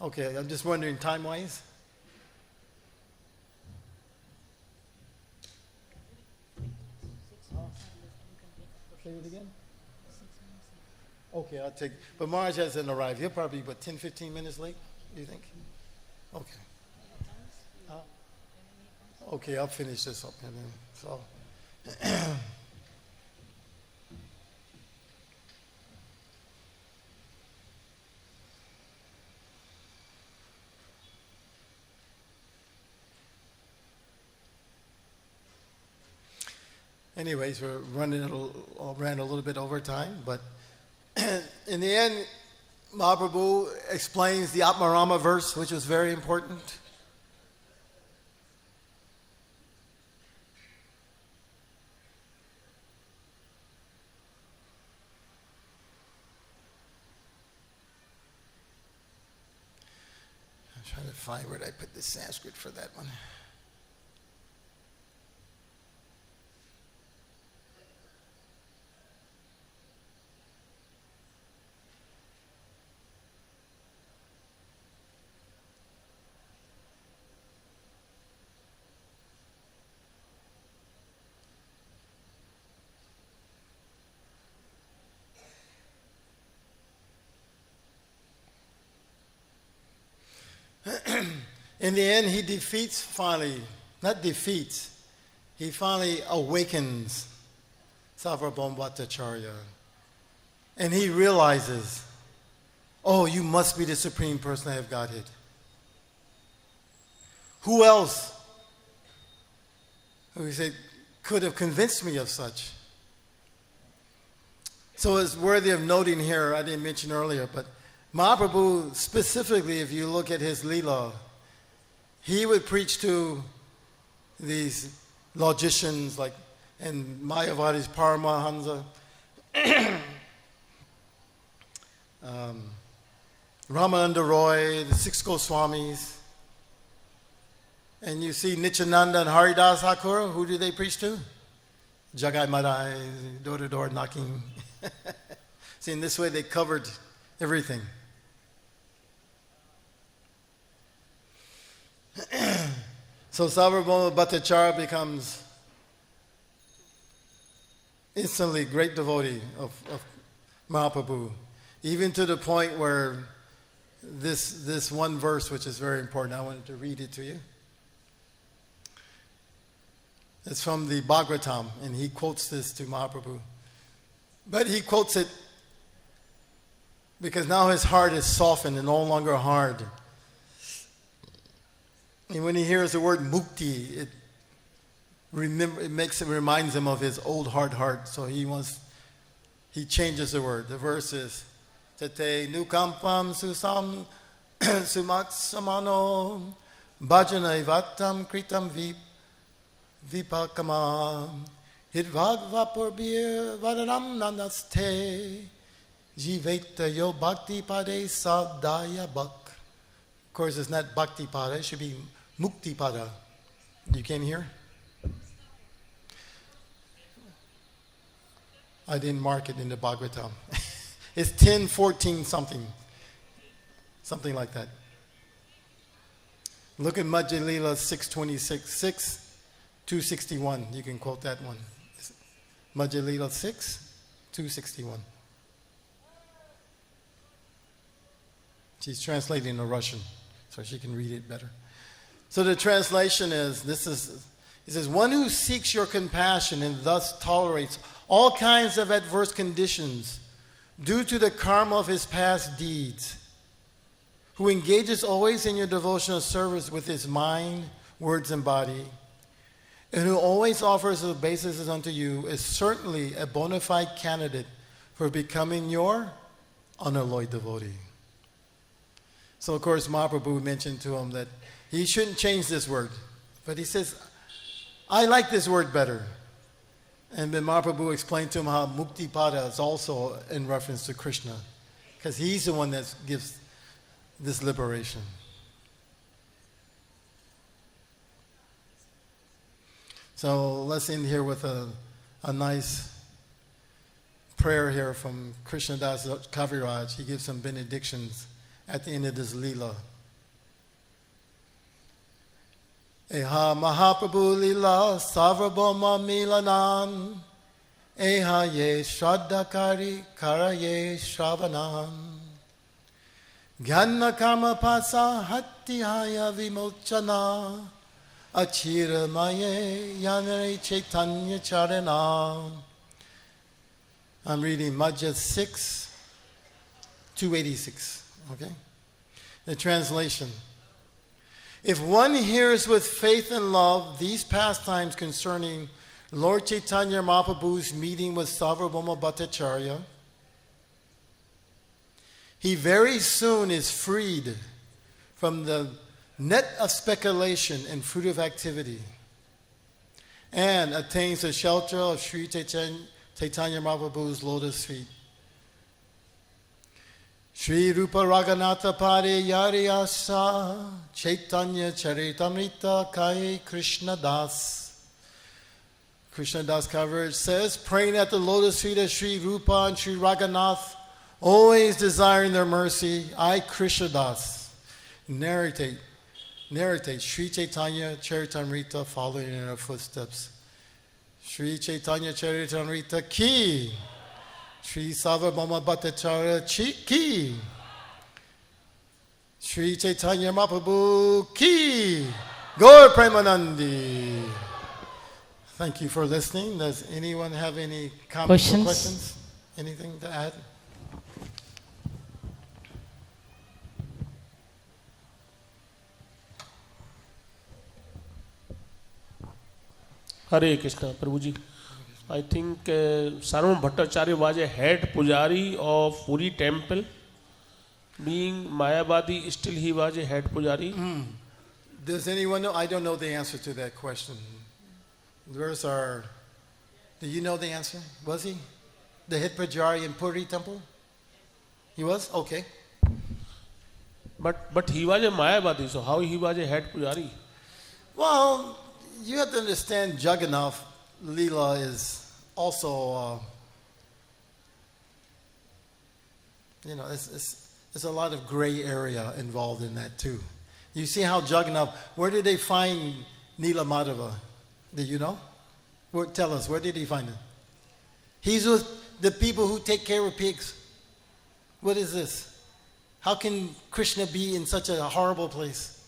Okay, I'm just wondering time-wise. Say it again? Okay, I'll take... But Maharaj hasn't arrived. He'll probably be, 10, 15 minutes late, do you think? Okay. Okay, I'll finish this up. And then, so... Anyways, we're ran a little bit over time, but in the end, Mahaprabhu explains the Atmarama verse, which was very important. I'm trying to find where I put the Sanskrit for that one. In the end, he finally awakens Sarvabhauma Bhattacharya. And he realizes, oh, you must be the Supreme Personality of Godhead. Who else, he said, could have convinced me of such? So it's worthy of noting here, I didn't mention earlier, but Mahaprabhu, specifically, if you look at his Leela, he would preach to these logicians and Mayavadi's Paramahansa, Ramananda Roy, the six Goswamis. And you see Nityananda and Haridas Thakur, who do they preach to? Jagai Madai, door to door knocking. See, in this way they covered everything. So Sarvabhauma Bhattacharya becomes instantly great devotee of Mahaprabhu, even to the point where this one verse, which is very important, I wanted to read it to you. It's from the Bhagavatam, and he quotes this to Mahaprabhu. But he quotes it because now his heart is softened and no longer hard. And when he hears the word mukti, it reminds him of his old hard heart. So he changes the word. The verse is, Tate nukampam susam sumatsamano bhajana vatam kritam vipakama hidvagvapur bir vadanam nanaste Jiveta yo bhakti pade sadaya bhak. Of course, it's not bhakti pada, it should be mukti pada. You can't hear? I didn't mark it in the Bhagavatam. It's 10:14 something. Something like that. Look at Madhya Lila 626, 261. You can quote that one. Madhya Lila 6, 261. She's translating the Russian, so she can read it better. So the translation is, it says, one who seeks your compassion and thus tolerates all kinds of adverse conditions due to the karma of his past deeds, who engages always in your devotional service with his mind, words, and body, and who always offers obeisances unto you, is certainly a bona fide candidate for becoming your unalloyed devotee. So, of course, Mahaprabhu mentioned to him that he shouldn't change this word. But he says, I like this word better. And then Mahaprabhu explained to him how Mukti Pada is also in reference to Krishna, because he's the one that gives this liberation. So let's end here with a nice prayer here from Krishnadas Kaviraj. He gives some benedictions at the end of this Leela. Eha Mahaprabhu Leela Sarvabhauma Milanan Eha Ye Shraddhakari Karaye Sravanan Jnana Karma Pasa Hattihaya Vimochana Achira Maye Yanare Chaitanya Charana. I'm reading Madhya 6, 286. Okay? The translation. If one hears with faith and love these pastimes concerning Lord Chaitanya Mahaprabhu's meeting with Sarvabhauma Bhattacharya, he very soon is freed from the net of speculation and fruitive activity and attains the shelter of Sri Chaitanya Mahaprabhu's lotus feet. Sri Rupa Raghunatha Pade Yari Asa Chaitanya Charitamrita Kai Krishna Das. Krishna Das Kaviraj says, praying at the lotus feet of Sri Rupa and Sri Raghunath, always desiring their mercy, I Krishna Das narrate Sri Chaitanya Charitamrita following in our footsteps. Sri Chaitanya Charitamrita Ki. Sri Sarvabhauma Bhattacharya Ki. Sri Chaitanya Mahaprabhu Ki. Gaur Premanandi. Thank you for listening. Does anyone have any comments or questions? Anything to add? Hare Krishna, Prabhuji. I think Sarvam Bhattacharya was a head pujari of Puri temple. Being Mayavadi, still he was a head pujari. Does anyone know? I don't know the answer to that question. Where's our... Do you know the answer? Was he the head pujari in Puri temple? He was? Okay. But he was a Mayavadi, so how he was a head pujari? Well, you have to understand Jagannath Leela is also, there's a lot of gray area involved in that too. You see how Jagannath, where did they find Neela Madhava? Do you know? Tell us, where did he find him? He's with the people who take care of pigs. What is this? How can Krishna be in such a horrible place?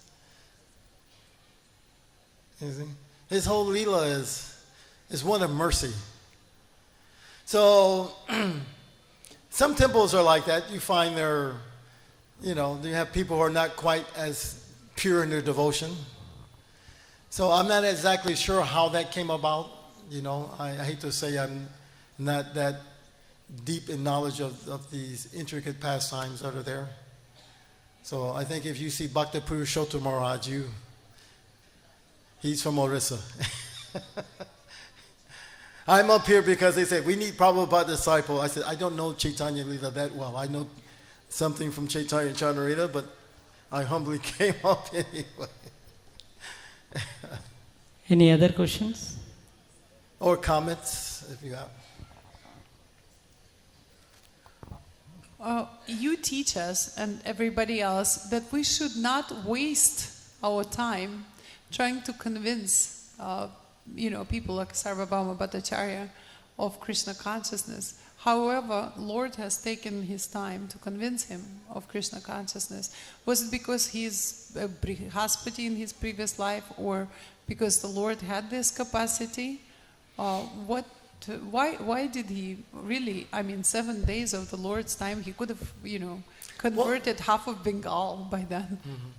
You see? His whole Leela is one of mercy. So, some temples are like that. You find you have people who are not quite as pure in their devotion. So I'm not exactly sure how that came about. I hate to say I'm not that deep in knowledge of these intricate pastimes that are there. So I think if you see Bhakta Purushottam Maharaj, he's from Orissa. I'm up here because they said, we need Prabhupada disciple. I said, I don't know Chaitanya Lila that well. I know something from Chaitanya Chandramauli, but I humbly came up anyway. Any other questions? Or comments, if you have. You teach us and everybody else that we should not waste our time trying to convince people like Sarvabhauma Bhattacharya of Krishna consciousness. However, Lord has taken his time to convince him of Krishna consciousness. Was it because he's a Brihaspati in his previous life, or because the Lord had this capacity? Why did he really, 7 days of the Lord's time, he could have, converted half of Bengal by then. Mm-hmm.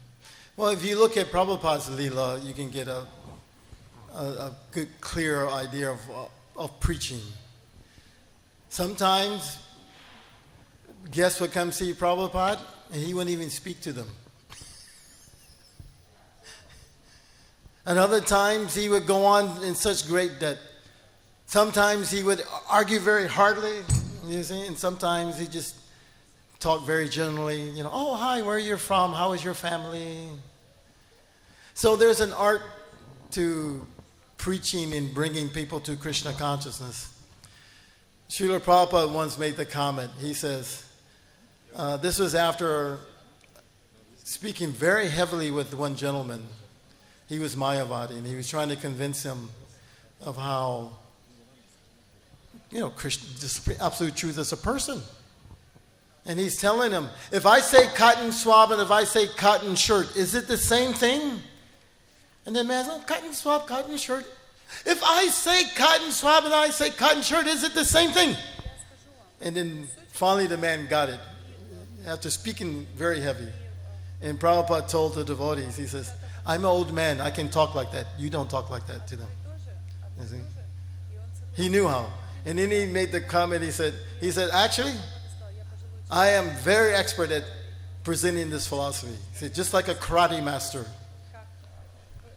Well, if you look at Prabhupada's Leela, you can get a good, clear idea of preaching. Sometimes guests would come see Prabhupada, and he wouldn't even speak to them. And other times he would go on in such great depth. Sometimes he would argue very hardly, you see, and sometimes he just talked very generally, oh, hi, where are you from? How is your family? So there's an art to preaching and bringing people to Krishna consciousness. Srila Prabhupada once made the comment. He says, this was after speaking very heavily with one gentleman. He was Mayavadi, and he was trying to convince him of how, Krishna, the absolute truth is a person. And he's telling him, if I say cotton swab and if I say cotton shirt, is it the same thing? And the man said, cotton swab, cotton shirt. If I say cotton swab and I say cotton shirt, is it the same thing? And then finally the man got it, after speaking very heavy. And Prabhupada told the devotees, he says, I'm an old man, I can talk like that. You don't talk like that to them. You see? He knew how. And then he made the comment, he said, actually, I am very expert at presenting this philosophy. He said, just like a karate master.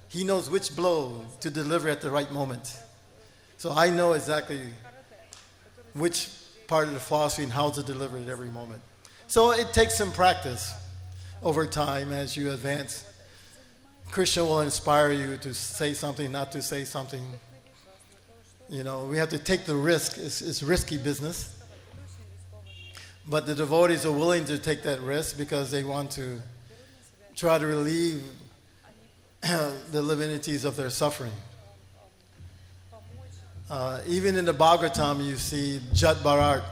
He knows which blow to deliver at the right moment. So I know exactly which part of the philosophy and how to deliver it every moment. So it takes some practice over time as you advance. Krishna will inspire you to say something, not to say something. We have to take the risk. It's risky business. But the devotees are willing to take that risk because they want to try to relieve the divinities of their suffering. Even in the Bhagavatam, you see Jat Bharat.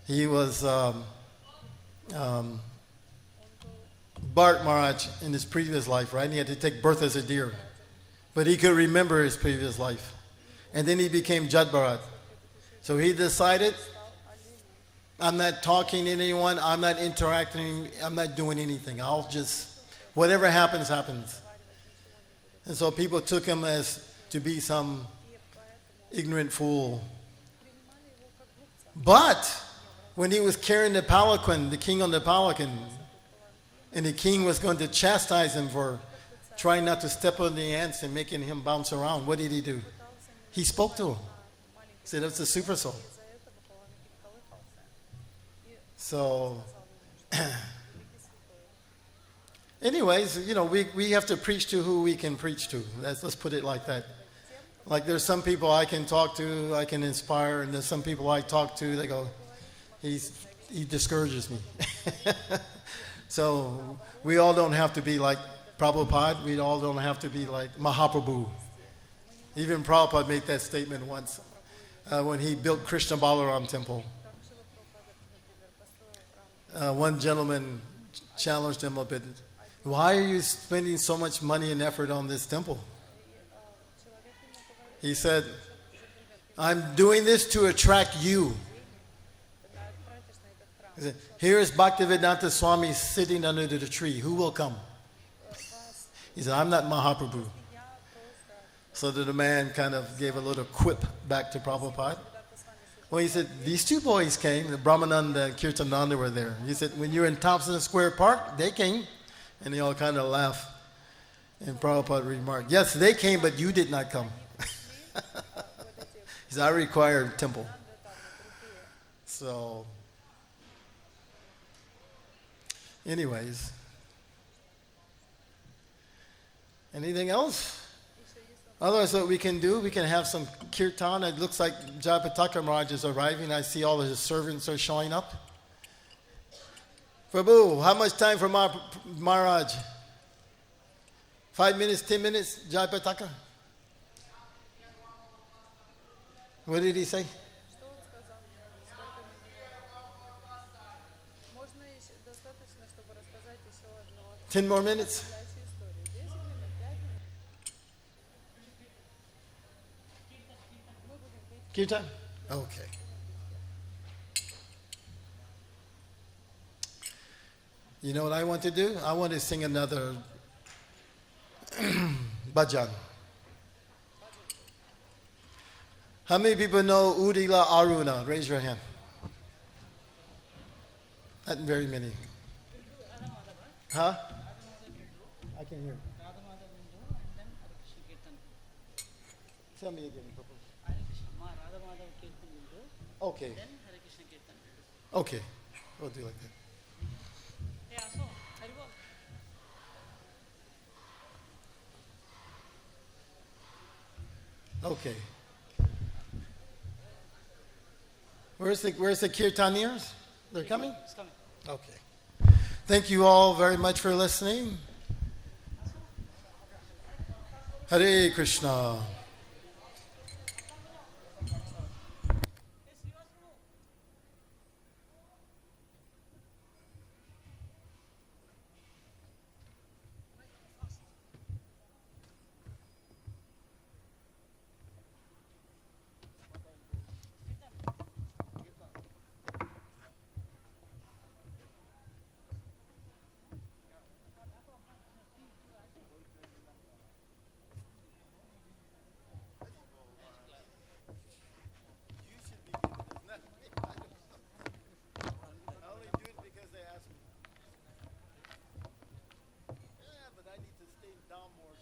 He was Bharat Maharaj in his previous life, right? And he had to take birth as a deer. But he could remember his previous life. And then he became Jat Bharat. So he decided, I'm not talking to anyone, I'm not interacting, I'm not doing anything. I'll just, whatever happens, happens. And so people took him as to be some ignorant fool. But when he was carrying the palanquin, the king on the palanquin, and the king was going to chastise him for trying not to step on the ants and making him bounce around, what did he do? He spoke to him. He said, that's a super soul. So, anyways, we have to preach to who we can preach to. Let's put it like that. Like there's some people I can talk to, I can inspire, and there's some people I talk to, they go, he discourages me. So we all don't have to be like Prabhupada. We all don't have to be like Mahaprabhu. Even Prabhupada made that statement once when he built Krishna Balaram temple. One gentleman challenged him a bit. Why are you spending so much money and effort on this temple? He said, I'm doing this to attract you. He said, here is Bhaktivedanta Swami sitting under the tree. Who will come? He said, I'm not Mahaprabhu. So the man kind of gave a little quip back to Prabhupada. Well, he said, these two boys came, the Brahmananda and Kirtananda were there. He said, when you were in Thompson Square Park, they came. And they all kind of laughed. And Prabhupada remarked, yes, they came, but you did not come. He's our required temple. So, anyways, anything else? Otherwise, what we can do, we can have some kirtan. It looks like Jayapataka Maharaj is arriving. I see all of his servants are showing up. Prabhu, how much time for Maharaj? 5 minutes, 10 minutes, Jayapataka? What did he say? 10 more minutes? Kirtan? Okay. You know what I want to do? I want to sing another bhajan. How many people know Udila Aruna? Raise your hand. Not very many. Huh? I can hear. Tell me again. Okay. Okay. We'll do like that. Okay. Where's the kirtaniers? They're coming? It's coming. Okay. Thank you all very much for listening. Hare Krishna. Down more.